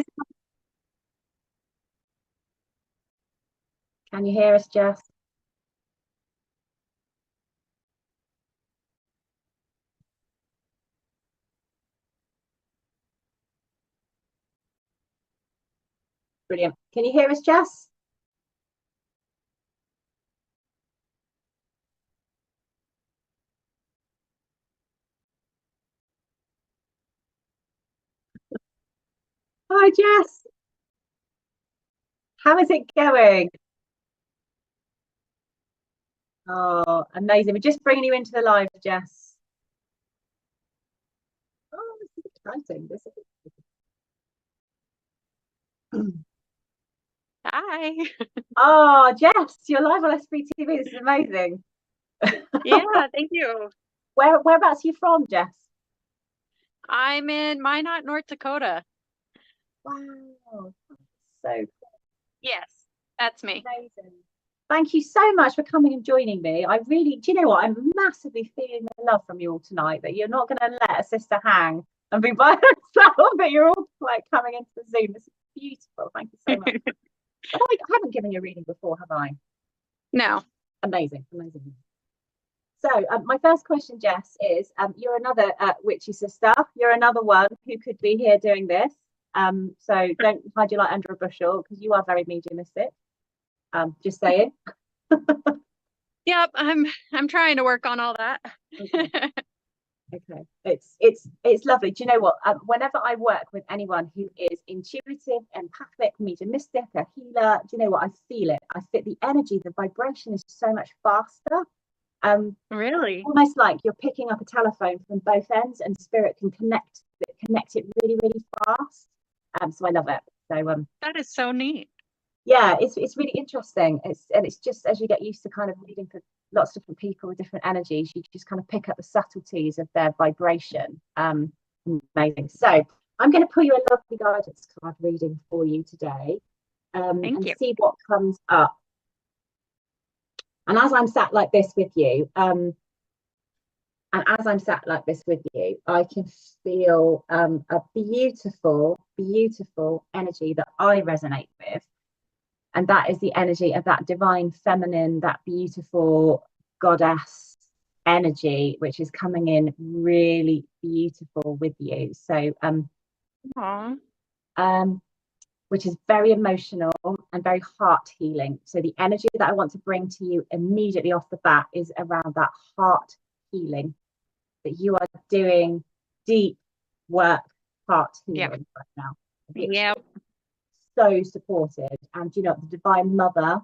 Can you hear us, Jess? Brilliant. Can you hear us, Jess? Hi, Jess. How is it going? Oh, amazing. We're just bringing you into the live, Jess. Oh, this is exciting. This is... Hi. Oh, Jess, you're live on SPtv. This is amazing. Yeah, thank you. Whereabouts are you from, Jess? I'm in Minot, North Dakota. Wow. So Yes, that's me. amazing. Thank you so much for coming and joining me. I really, do you know what? I'm massively feeling the love from you all tonight, that you're not going to let a sister hang and be by herself, that you're all like coming into the Zoom. This is beautiful. Thank you so much. I haven't given you a reading before, have I? No. Amazing, amazing. So my first question, Jess, is you're another witchy sister. You're another one who could be here doing this. So don't hide your light under a bushel, because you are very mediumistic. Just saying. Yep, I'm trying to work on all that. Okay. It's lovely. Do you know what? Whenever I work with anyone who is intuitive, empathic, mediumistic, a healer, do you know what? I feel it. I feel the energy, the vibration is so much faster. Really? Almost like you're picking up a telephone from both ends, and spirit can connect it really, really fast. So I love it. So that is so neat. Yeah, it's really interesting. It's just, as you get used to kind of reading for lots of different people with different energies, you just kind of pick up the subtleties of their vibration. Amazing. So I'm going to pull you a lovely guidance card reading for you today, and see what comes up. And as I'm sat like this with you, I can feel a beautiful, beautiful energy that I resonate with. And that is the energy of that divine feminine, that beautiful goddess energy, which is coming in really beautiful with you. So, which is very emotional and very heart healing. So the energy that I want to bring to you immediately off the bat is around that heart healing, that you are doing deep work, heart healing right now. Yeah. So supported. And you know, the divine mother,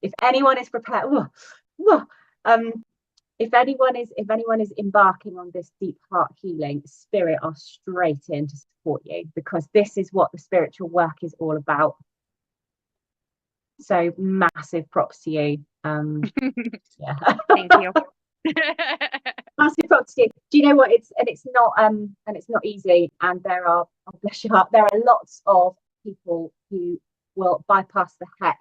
if anyone is prepared, if anyone is embarking on this deep heart healing, spirit are straight in to support you, because this is what the spiritual work is all about. So massive props to you. Yeah. Thank you. Massive props to you. Do you know what? It's not easy. And there are, oh, bless your heart, there are lots of people who will bypass the heck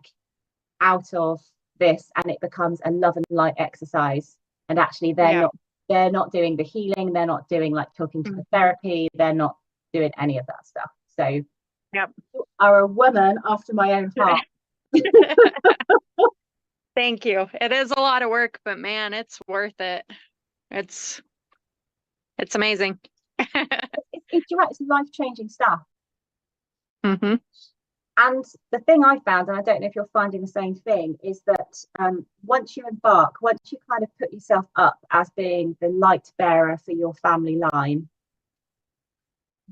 out of this, and it becomes a love and light exercise. And actually, they're not doing the healing. They're not doing like talking to the therapy. They're not doing any of that stuff. So, you are a woman after my own heart. Thank you. It is a lot of work, but man, it's worth it. It's amazing. It's life-changing stuff. Mm-hmm. And the thing I found, and I don't know if you're finding the same thing, is that once you kind of put yourself up as being the light bearer for your family line,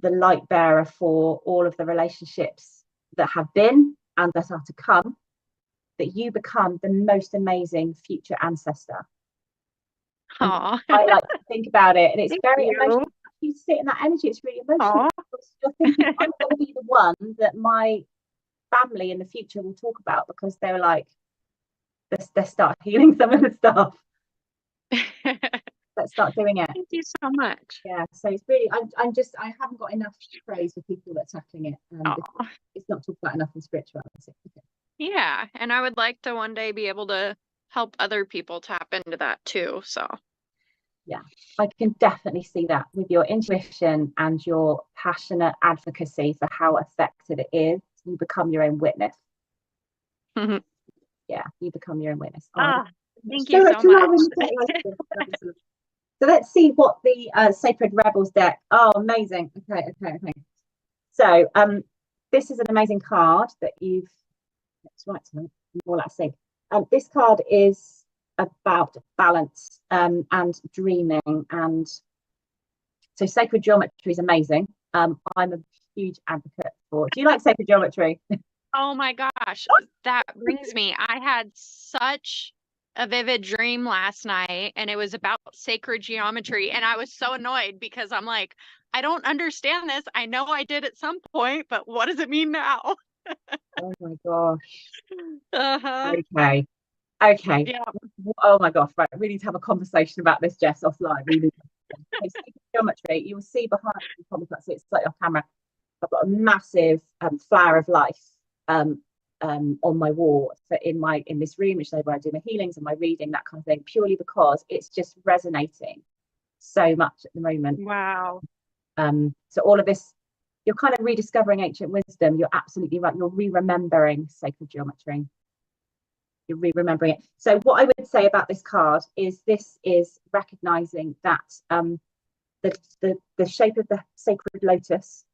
the light bearer for all of the relationships that have been and that are to come, that you become the most amazing future ancestor. Aw. I like to think about it, and it's Thank very you. emotional. You sit in that energy, it's really emotional. Aw. You're thinking, I'm going to be the one that my family in the future will talk about, because they're like, let's start healing some of the stuff. Let's start doing it. Thank you so much. Yeah, so it's really, I haven't got enough praise for people that are tackling it. Aw. It's not talked about enough in spirituality. Yeah, and I would like to one day be able to help other people tap into that too. So Yeah, I can definitely see that with your intuition and your passionate advocacy for how effective it is. You become your own witness. Yeah, you become your own witness. thank you so much. So let's see what the Sacred Rebels deck. Oh, amazing. Okay. So this is an amazing card that you've, let's write to more like say. This card is about balance and dreaming, and so sacred geometry is amazing. I'm a huge advocate for. Do you like sacred geometry? Oh my gosh, that brings me. I had such a vivid dream last night, and it was about sacred geometry, and I was so annoyed because I'm like, I don't understand this. I know I did at some point, but what does it mean now? Oh my gosh. Okay. Okay. Yeah. Oh my gosh. Right. We need to have a conversation about this, Jess, offline. We need sacred geometry. You will see behind me, probably can't see it slightly off camera. I've got a massive flower of life on my wall in this room, which is where I do my healings and my reading, that kind of thing, purely because it's just resonating so much at the moment. Wow. So all of this, you're kind of rediscovering ancient wisdom. You're absolutely right. You're re-remembering sacred geometry. You're re-remembering it. So what I would say about this card is this is recognizing that the shape of the sacred lotus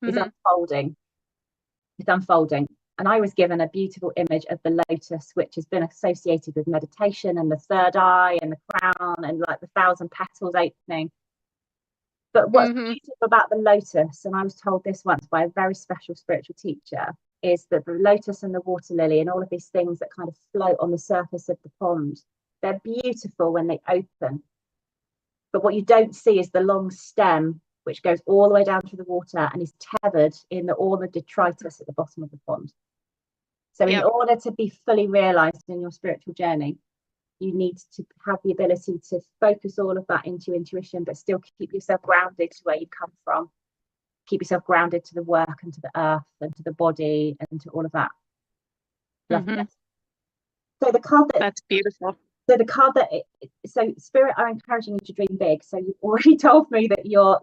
is unfolding. It's unfolding. And I was given a beautiful image of the lotus, which has been associated with meditation and the third eye and the crown and like the 1,000 petals opening. But what's beautiful about the lotus, and I was told this once by a very special spiritual teacher, is that the lotus and the water lily and all of these things that kind of float on the surface of the pond, they're beautiful when they open. But what you don't see is the long stem, which goes all the way down through the water and is tethered in all the detritus at the bottom of the pond. So in order to be fully realized in your spiritual journey, you need to have the ability to focus all of that into intuition, but still keep yourself grounded to where you come from. Keep yourself grounded to the work and to the earth and to the body and to all of that. So the card that's beautiful. So the card so Spirit are encouraging you to dream big. So you've already told me that you are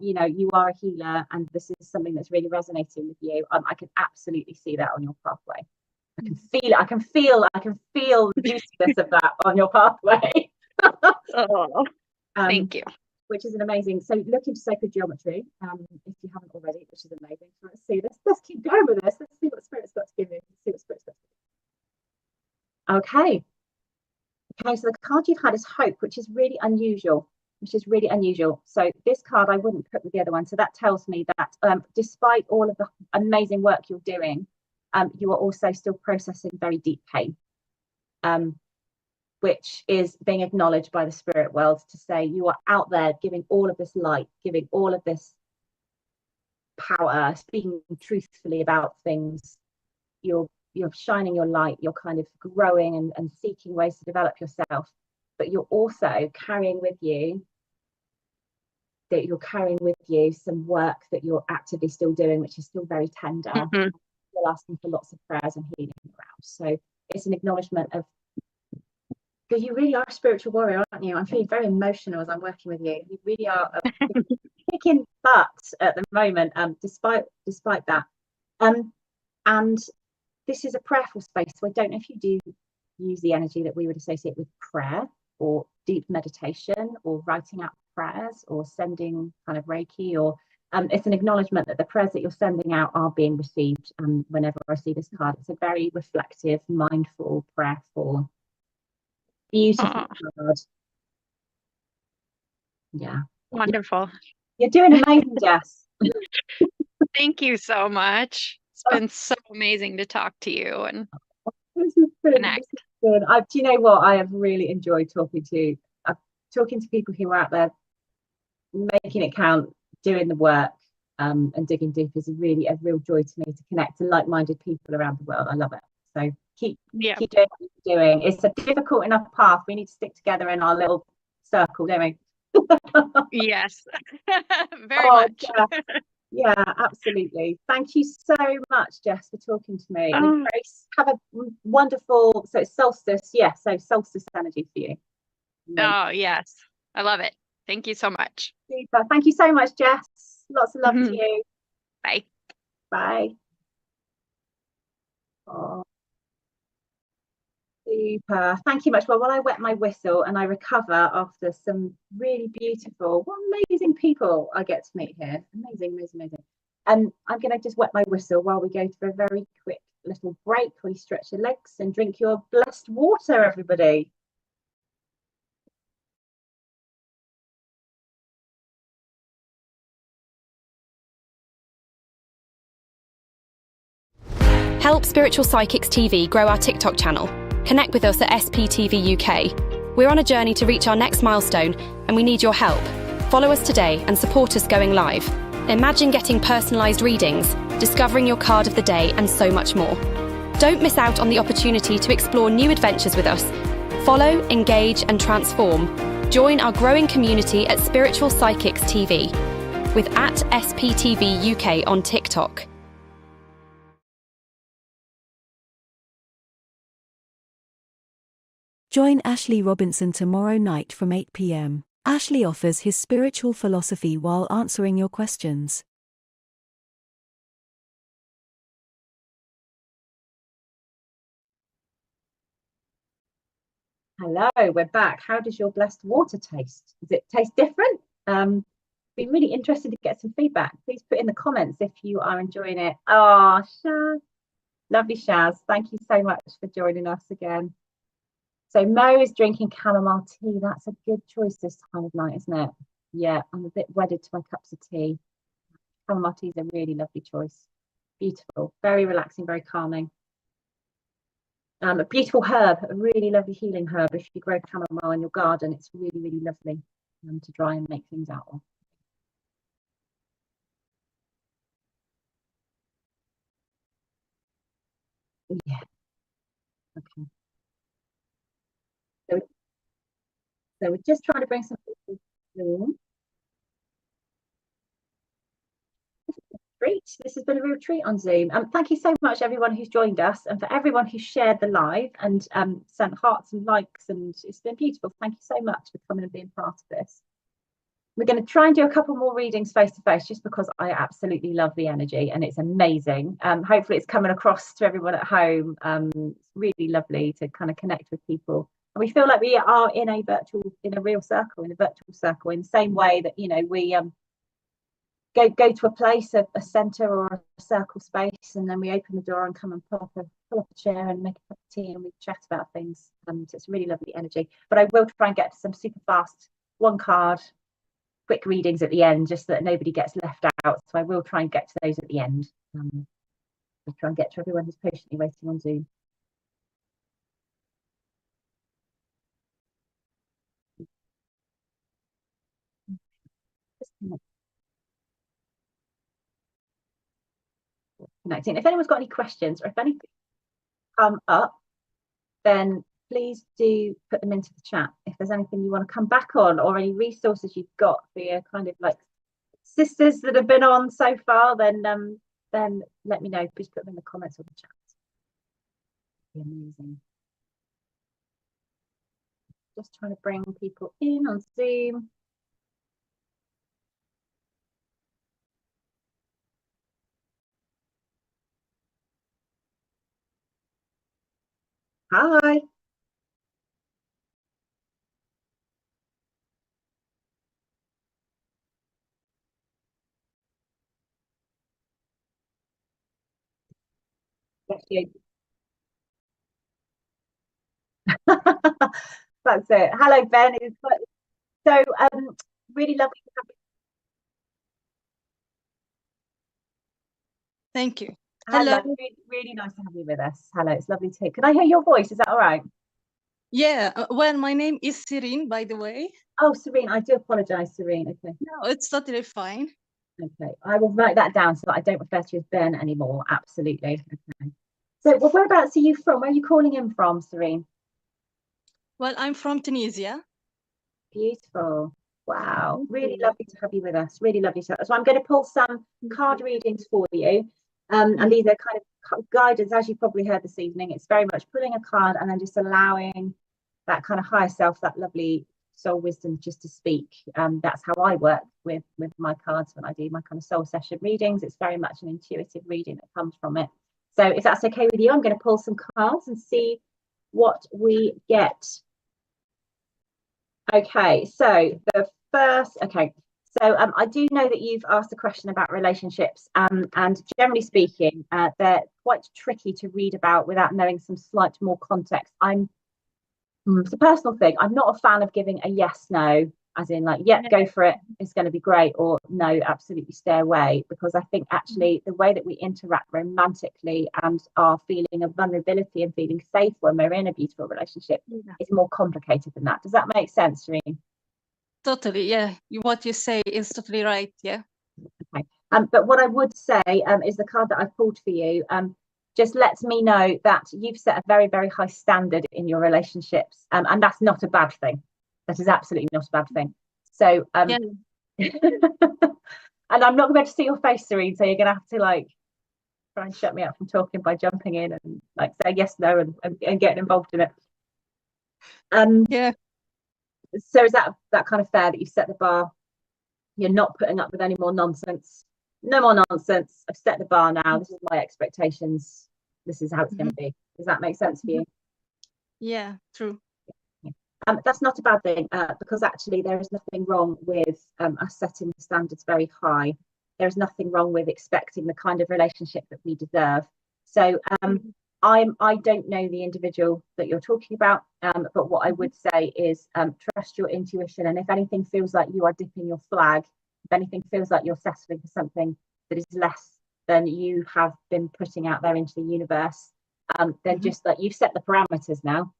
a healer, and this is something that's really resonating with you. I can absolutely see that on your pathway. I can feel it. I can feel the juiciness of that on your pathway. Thank you. Which is an amazing. So look into sacred geometry, if you haven't already, which is amazing. So let's see this. Let's keep going with this. Let's see what Spirit's got to give you. Let's see what Spirit's got to give you. Okay, so the card you've had is Hope, which is really unusual. So this card I wouldn't put with the other one. So that tells me that despite all of the amazing work you're doing, you are also still processing very deep pain, which is being acknowledged by the spirit world to say you are out there giving all of this light, giving all of this power, speaking truthfully about things. You're shining your light, you're kind of growing and seeking ways to develop yourself, but you're also carrying with you some work that you're actively still doing, which is still very tender. Still asking for lots of prayers and healing around. So it's an acknowledgement of, because you really are a spiritual warrior, aren't you? I'm feeling very emotional as I'm working with you. You really are kicking butt at the moment, despite that. And this is a prayerful space, so I don't know if you do use the energy that we would associate with prayer or deep meditation or writing out prayers or sending kind of Reiki, or it's an acknowledgement that the prayers that you're sending out are being received. Whenever I see this card, it's a very reflective, mindful, prayerful, beautiful card. Yeah. Wonderful. You're doing amazing, Jess. Thank you so much. It's been so amazing to talk to you and This is good. connect. This is good. Do you know what? I have really enjoyed talking to people who are out there making it count, doing the work, and digging deep is a real joy to me to connect to like-minded people around the world. I love it. So keep doing what you're doing. It's a difficult enough path. We need to stick together in our little circle, don't we? Yes, very much. Yeah, absolutely. Thank you so much, Jess, for talking to me. And Grace, have a wonderful, so it's solstice. Yeah, so solstice energy for you. Oh, yes. I love it. Thank you so much. Super. Thank you so much, Jess. Lots of love to you. Bye. Bye. Oh, super. Thank you much. Well, while I wet my whistle and I recover after some really beautiful, amazing people I get to meet here. Amazing, amazing, amazing. And I'm going to just wet my whistle while we go for a very quick little break where you stretch your legs and drink your blessed water, everybody. Help Spiritual Psychics TV grow our TikTok channel. Connect with us at SPtv UK. We're on a journey to reach our next milestone, and we need your help. Follow us today and support us going live. Imagine getting personalised readings, discovering your card of the day, and so much more. Don't miss out on the opportunity to explore new adventures with us. Follow, engage, and transform. Join our growing community at Spiritual Psychics TV with @SPtv UK on TikTok. Join Ashley Robinson tomorrow night from 8 p.m. Ashley offers his spiritual philosophy while answering your questions. Hello, we're back. How does your blessed water taste? Does it taste different? Be really interested to get some feedback. Please put in the comments if you are enjoying it. Oh, Shaz, lovely Shaz. Thank you so much for joining us again. So Mo is drinking chamomile tea. That's a good choice this time of night, isn't it? Yeah, I'm a bit wedded to my cups of tea. Chamomile tea is a really lovely choice. Beautiful, very relaxing, very calming. A beautiful herb, a really lovely healing herb. If you grow chamomile in your garden, it's really, really lovely to dry and make things out of. Yeah. Okay. So we're just trying to bring some people through. Great. This has been a real treat on Zoom. Thank you so much, everyone who's joined us, and for everyone who shared the live and sent hearts and likes, and it's been beautiful. Thank you so much for coming and being part of this. We're going to try and do a couple more readings face to face, just because I absolutely love the energy and it's amazing. Hopefully it's coming across to everyone at home. It's really lovely to kind of connect with people. And we feel like we are in a real circle, in the same way that, you know, we go to a place, a centre or a circle space, and then we open the door and come and pull up a chair and make a cup of tea and we chat about things. So it's really lovely energy. But I will try and get some super fast one card quick readings at the end, just so that nobody gets left out. So I will try and get to those at the end. I'll try and get to everyone who's patiently waiting on Zoom. Connecting. If anyone's got any questions or if anything come up, then please do put them into the chat. If there's anything you want to come back on, or any resources you've got for your kind of like sisters that have been on so far, then let me know. Please put them in the comments or the chat. It'd be amazing. Just trying to bring people in on Zoom. Hi. That's it. Hello, Ben. So really lovely to have you. Thank you. Hello. Hello. Really nice to have you with us. Hello, it's lovely to hear. Can I hear your voice? Is that all right? Yeah, well, my name is Serene, by the way. Oh, Serene, I do apologise, Serene. Okay. No, it's totally fine. Okay, I will write that down so that I don't refer to you as Ben anymore. Absolutely. Okay. So, well, whereabouts are you from? Where are you calling in from, Serene? Well, I'm from Tunisia. Beautiful. Wow. Really lovely to have you with us. Really lovely to have. So I'm going to pull some card readings for you. And these are kind of guidance, as you probably heard this evening. It's very much pulling a card and then just allowing that kind of higher self, that lovely soul wisdom just to speak. That's how I work with my cards when I do my kind of soul session readings. It's very much an intuitive reading that comes from it. So if that's okay with you, I'm going to pull some cards and see what we get. Okay, so the first, I do know that you've asked a question about relationships, and generally speaking, they're quite tricky to read about without knowing some slight more context. It's a personal thing. I'm not a fan of giving a yes, no, as in like, yeah, go for it, it's going to be great, or no, absolutely stay away, because I think actually the way that we interact romantically and our feeling of vulnerability and feeling safe when we're in a beautiful relationship is more complicated than that. Does that make sense, Shireen? Totally, yeah. What you say is totally right, yeah. Okay. But what I would say is the card that I've pulled for you just lets me know that you've set a very, very high standard in your relationships, and that's not a bad thing. That is absolutely not a bad thing. So, and I'm not going to see your face, Serene, so you're going to have to like try and shut me up from talking by jumping in and like say yes, no, and getting involved in it. Yeah. So is that kind of fair that you've set the bar? You're not putting up with any more nonsense. No more nonsense. I've set the bar now. This is my expectations. This is how it's going to be. Does that make sense for you? Yeah, true. That's not a bad thing, because actually there is nothing wrong with us setting the standards very high. There is nothing wrong with expecting the kind of relationship that we deserve. So I don't know the individual that you're talking about, but what I would say is trust your intuition. And if anything feels like you are dipping your flag, if anything feels like you're settling for something that is less than you have been putting out there into the universe, then just like you've set the parameters now.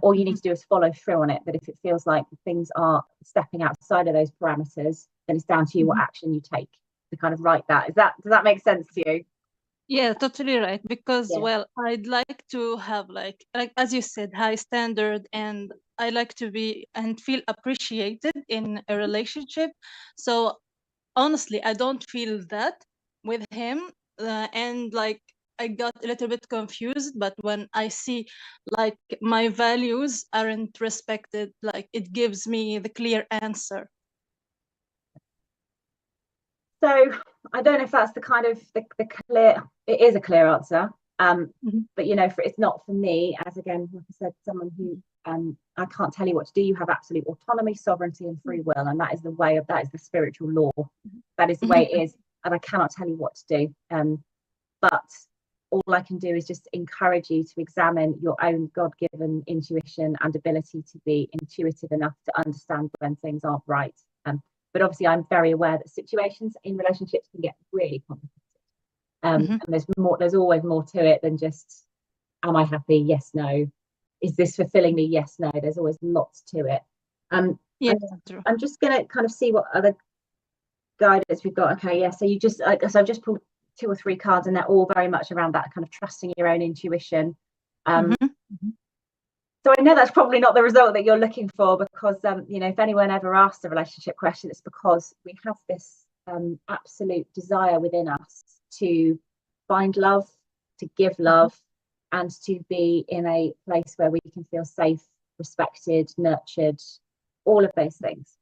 All you need to do is follow through on it. But if it feels like things are stepping outside of those parameters, then it's down to you what action you take to kind of write that. Does that make sense to you? Yeah, totally right. Because well, I'd like to have like as you said, high standard, and I like to be and feel appreciated in a relationship. So honestly, I don't feel that with him, and like I got a little bit confused. But when I see like my values aren't respected, like it gives me the clear answer. So I don't know if that's the kind of the clear. It is a clear answer, but you know, it's not for me. As again, like I said, someone who I can't tell you what to do. You have absolute autonomy, sovereignty, and free will, and that is the way of that is the spiritual law. That is the way it is, and I cannot tell you what to do. But all I can do is just encourage you to examine your own God-given intuition and ability to be intuitive enough to understand when things aren't right. But obviously, I'm very aware that situations in relationships can get really complicated. And there's always more to it than just, am I happy? Yes, no. Is this fulfilling me? Yes, no. There's always lots to it. I'm just going to kind of see what other guidance we've got. Okay, yeah. So I've just pulled 2 or 3 cards, and they're all very much around that kind of trusting your own intuition. So I know that's probably not the result that you're looking for, because you know, if anyone ever asks a relationship question, it's because we have this absolute desire within us to find love, to give love, and to be in a place where we can feel safe, respected, nurtured, all of those things.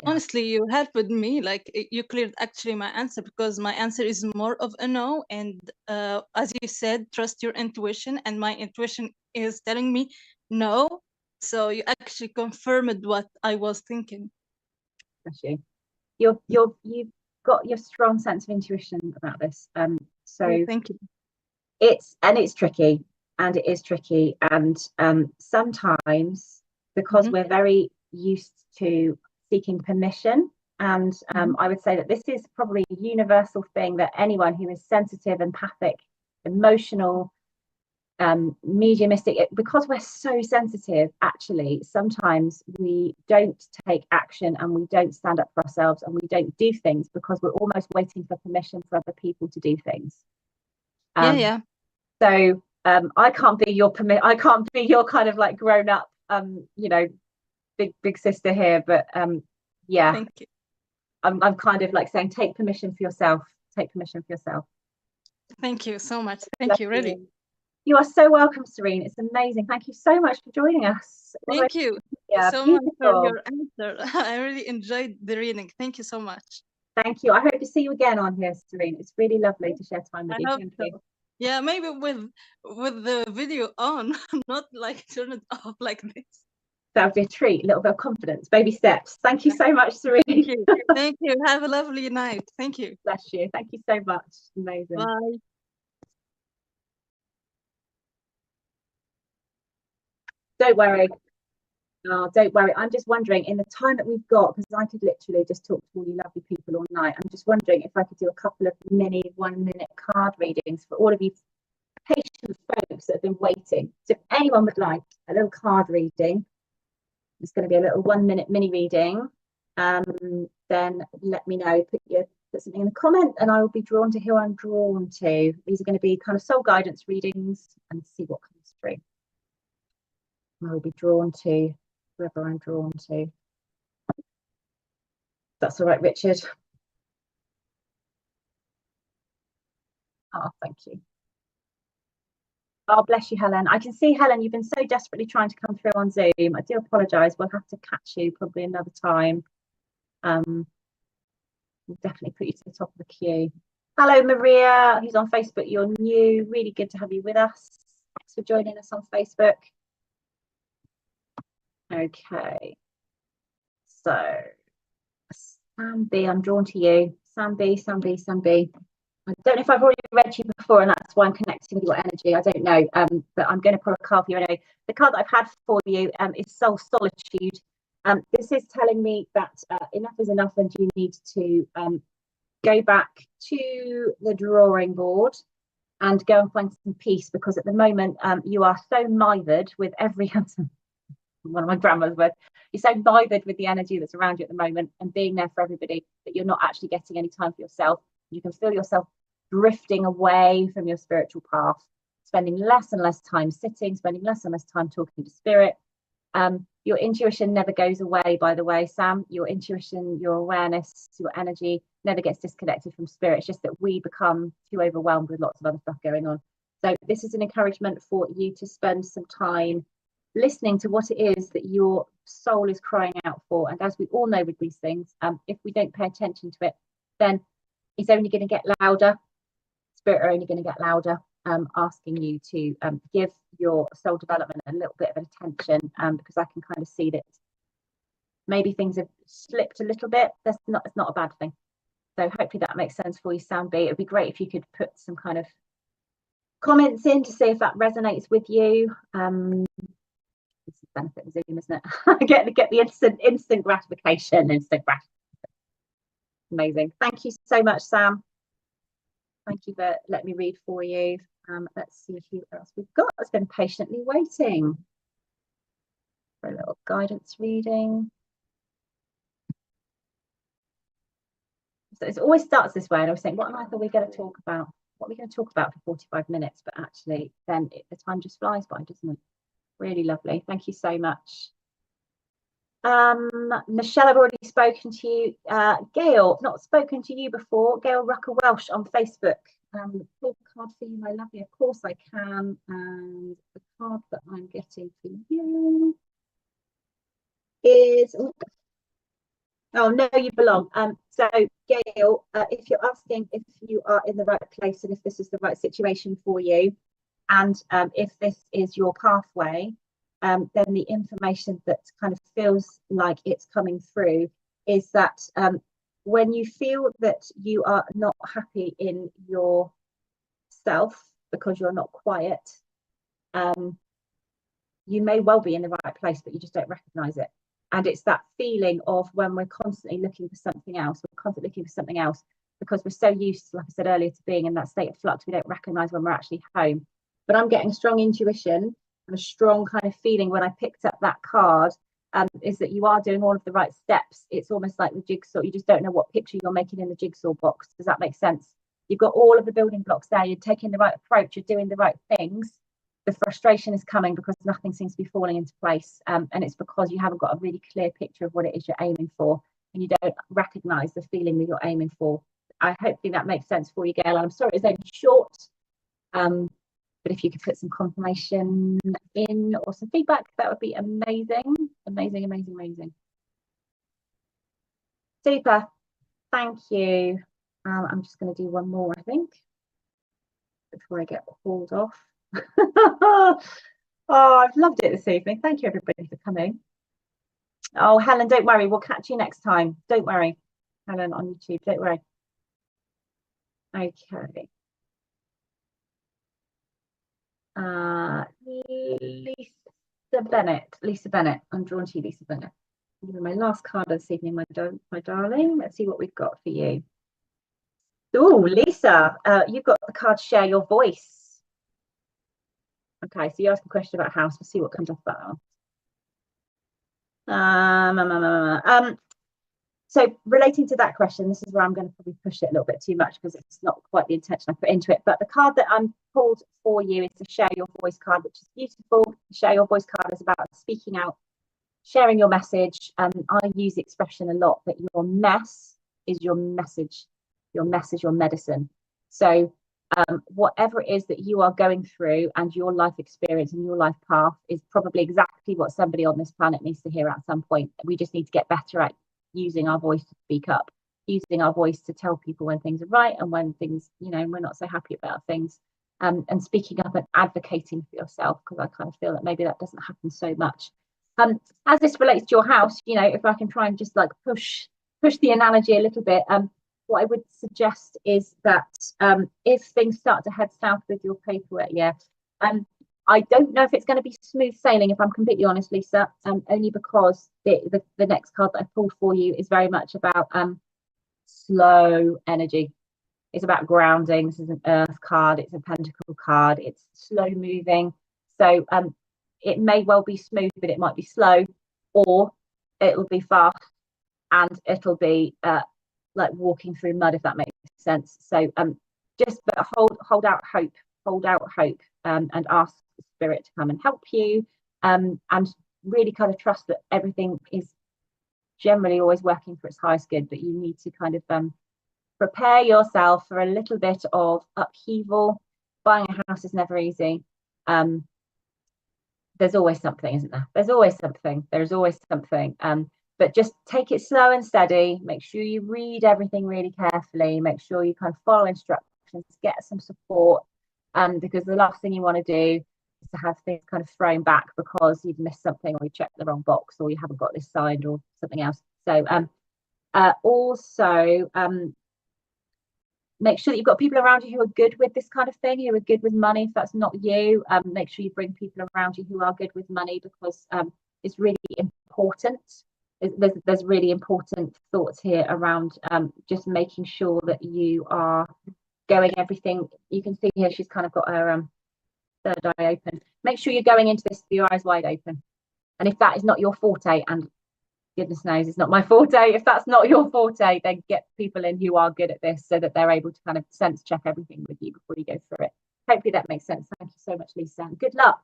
Honestly, you helped me. Like you cleared actually my answer, because my answer is more of a no. And as you said, trust your intuition, and my intuition is telling me no. So you actually confirmed what I was thinking. Actually, you've got your strong sense of intuition about this. So thank you. It's tricky, and it is tricky, and sometimes because we're very used to seeking permission And I would say that this is probably a universal thing that anyone who is sensitive, empathic, emotional, mediumistic, because we're so sensitive, actually sometimes we don't take action and we don't stand up for ourselves and we don't do things because we're almost waiting for permission for other people to do things. So I can't be your I can't be your kind of like grown up you know, big sister here, but yeah. Thank you. I'm kind of like saying, take permission for yourself. Take permission for yourself. Thank you so much. Thank you, really. You are so welcome, Serene. It's amazing. Thank you so much for joining us. Thank you so much for your answer. I really enjoyed the reading. Thank you so much. Thank you. I hope to see you again on here, Serene. It's really lovely to share time with you. Thank you. Yeah, maybe with the video on, not like turn it off like this. That would be a treat. A little bit of confidence. Baby steps. Thank you so much, Serene. Thank you. Thank you. Have a lovely night. Thank you. Bless you. Thank you so much. Amazing. Bye. Don't worry. Oh, don't worry. I'm just wondering, in the time that we've got, because I could literally just talk to all you lovely people all night, I'm just wondering if I could do a couple of mini 1-minute card readings for all of you patient folks that have been waiting. So if anyone would like a little card reading, it's going to be a little 1-minute mini reading, then let me know. Put something in the comment and I will be drawn to who I'm drawn to. These are going to be kind of soul guidance readings and see what comes through. I will be drawn to whoever I'm drawn to. That's all right, Richard. Oh, thank you. Oh, bless you, Helen. I can see, Helen, you've been so desperately trying to come through on Zoom. I do apologise. We'll have to catch you probably another time. We'll definitely put you to the top of the queue. Hello, Maria, who's on Facebook. You're new. Really good to have you with us. Thanks for joining us on Facebook. Okay. So, Sam B, I'm drawn to you. Sam B, Sam B, Sam B. I don't know if I've already read you before and that's why I'm connecting with your energy. I don't know, but I'm going to pull a card for you anyway. The card that I've had for you is Soul Solitude. This is telling me that enough is enough and you need to go back to the drawing board and go and find some peace, because at the moment you are so mithered with every one of my grandma's words, you're so mithered with the energy that's around you at the moment and being there for everybody that you're not actually getting any time for yourself. You can feel yourself drifting away from your spiritual path, spending less and less time sitting, spending less and less time talking to spirit. Your intuition never goes away, by the way, Sam. Your intuition, your awareness, your energy never gets disconnected from spirit. It's just that we become too overwhelmed with lots of other stuff going on. So this is an encouragement for you to spend some time listening to what it is that your soul is crying out for. And as we all know with these things, if we don't pay attention to it, then it's only going to get louder. Spirit are only going to get louder, asking you to give your soul development a little bit of attention, because I can kind of see that maybe things have slipped a little bit. It's not a bad thing. So hopefully that makes sense for you, Sam B. It would be great if you could put some kind of comments in to see if that resonates with you. This is the benefit of Zoom, isn't it? get the instant gratification. Amazing. Thank you so much, Sam. Thank you for letting me read for you. Let's see who else we've got that's been patiently waiting for a little guidance reading. So it always starts this way, and I was saying, what on earth are we going to talk about? What are we going to talk about for 45 minutes? But actually, then the time just flies by, doesn't it? Really lovely. Thank you so much. Michelle, I've already spoken to you. Gail, not spoken to you before. Gail Rucker Welsh on Facebook. Pull a card for you, my lovely. Of course I can. And the card that I'm getting for you is, oh no, you belong. So Gail, if you're asking if you are in the right place and if this is the right situation for you, and if this is your pathway, then the information that kind of feels like it's coming through is that when you feel that you are not happy in yourself because you're not quiet, you may well be in the right place, but you just don't recognize it. And it's that feeling of when we're constantly looking for something else, because we're so used, like I said earlier, to being in that state of flux, we don't recognize when we're actually home. But I'm getting strong intuition and a strong kind of feeling when I picked up that card, is that you are doing all of the right steps. It's almost like the jigsaw. You just don't know what picture you're making in the jigsaw box. Does that make sense? You've got all of the building blocks there. You're taking the right approach. You're doing the right things. The frustration is coming because nothing seems to be falling into place. And it's because you haven't got a really clear picture of what it is you're aiming for, and you don't recognize the feeling that you're aiming for. I hopefully that makes sense for you, Gail. I'm sorry it's only short, but if you could put some confirmation in or some feedback, that would be amazing. Amazing, amazing, amazing. Super. Thank you. I'm just going to do one more, I think, before I get hauled off. Oh, I've loved it this evening. Thank you, everybody, for coming. Oh, Helen, don't worry. We'll catch you next time. Don't worry, Helen, on YouTube. Don't worry. Okay. Lisa Bennett. I'm drawn to you, Lisa Bennett. My last card this evening, my darling. Let's see what we've got for you. Oh, Lisa, you've got the card Share Your Voice. Okay, so you asked a question about house. We'll see what comes off that one. So relating to that question, this is where I'm going to probably push it a little bit too much because it's not quite the intention I put into it. But the card that I'm pulled for you is the Share Your Voice card, which is beautiful. The Share Your Voice card is about speaking out, sharing your message. I use the expression a lot that your mess is your message, your medicine. So whatever it is that you are going through and your life experience and your life path is probably exactly what somebody on this planet needs to hear at some point. We just need to get better at using our voice to speak up, using our voice to tell people when things are right and when things, you know, we're not so happy about things, and speaking up and advocating for yourself, because I kind of feel that maybe that doesn't happen so much. As this relates to your house, you know, if I can try and just like push the analogy a little bit, what I would suggest is that if things start to head south with your paperwork, I don't know if it's going to be smooth sailing, if I'm completely honest, Lisa, only because the next card that I pulled for you is very much about slow energy. It's about grounding. This is an earth card. It's a pentacle card. It's slow moving. So it may well be smooth, but it might be slow, or it'll be fast and it'll be like walking through mud, if that makes sense. So just hold out hope, and ask the spirit to come and help you, and really kind of trust that everything is generally always working for its highest good, but you need to kind of prepare yourself for a little bit of upheaval. Buying a house is never easy. There's always something, isn't there? There's always something. But just take it slow and steady. Make sure you read everything really carefully. Make sure you kind of follow instructions, get some support, because the last thing you want to do is to have things kind of thrown back because you've missed something, or you checked the wrong box, or you haven't got this signed, or something else. So also make sure that you've got people around you who are good with this kind of thing, who are good with money. If that's not you, make sure you bring people around you who are good with money, because it's really important. There's really important thoughts here around just making sure that you are going everything. You can see here she's kind of got her third eye open. Make sure you're going into this with your eyes wide open. And if that is not your forte, and goodness knows it's not my forte, if that's not your forte, then get people in who are good at this so that they're able to kind of sense check everything with you before you go through it. Hopefully that makes sense. Thank you so much, Lisa. Good luck.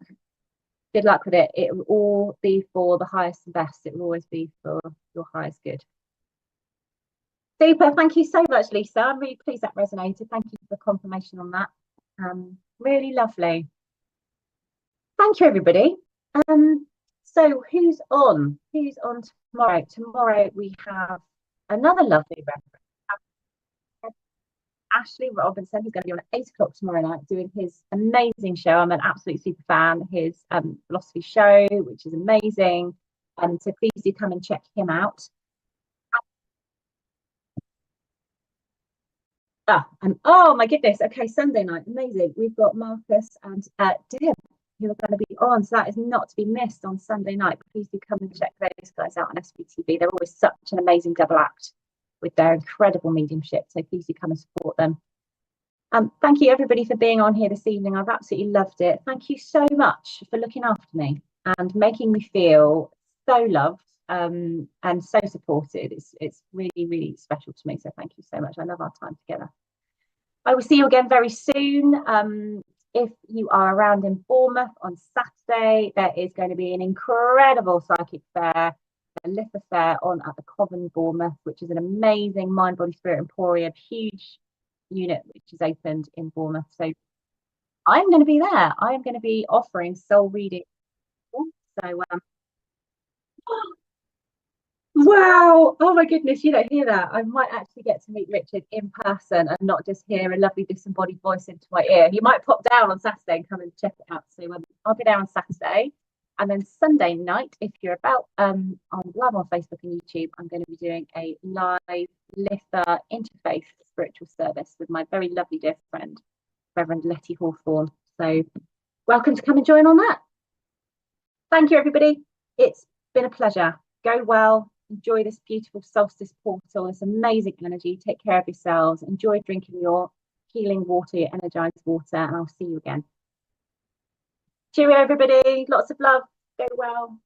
Good luck with it. It will all be for the highest and best. It will always be for your highest good. Super. Thank you so much, Lisa. I'm really pleased that resonated. Thank you for confirmation on that. Really lovely. Thank you, everybody. So who's on? Who's on tomorrow? Tomorrow we have another lovely reference. Ashley Robinson, who's going to be on at 8 o'clock tomorrow night doing his amazing show. I'm an absolute super fan. His philosophy show, which is amazing. So please do come and check him out. Oh my goodness. Okay, Sunday night, amazing. We've got Marcus and Deb, who are going to be on. So that is not to be missed on Sunday night. Please do come and check those guys out on SPtv. They're always such an amazing double act with their incredible mediumship. So please do come and support them. Thank you everybody for being on here this evening. I've absolutely loved it. Thank you so much for looking after me and making me feel so loved and so supported. It's really, really special to me. So thank you so much. I love our time together. I will see you again very soon. If you are around in Bournemouth on Saturday, there is going to be an incredible psychic fair, a Litha fair on at the Coven, Bournemouth, which is an amazing mind, body, spirit emporium, huge unit which is opened in Bournemouth. So I'm going to be there. I am going to be offering soul reading. So wow, oh my goodness, you don't hear that. I might actually get to meet Richard in person and not just hear a lovely disembodied voice into my ear. He might pop down on Saturday and come and check it out. So I'll be there on Saturday. And then Sunday night, if you're about on live on Facebook and YouTube, I'm going to be doing a live Litha interfaith spiritual service with my very lovely dear friend, Reverend Letty Hawthorne. So welcome to come and join on that. Thank you, everybody. It's been a pleasure. Go well. Enjoy this beautiful solstice portal, this amazing energy. Take care of yourselves. Enjoy drinking your healing water, your energized water, and I'll see you again. Cheerio, everybody. Lots of love. Go well.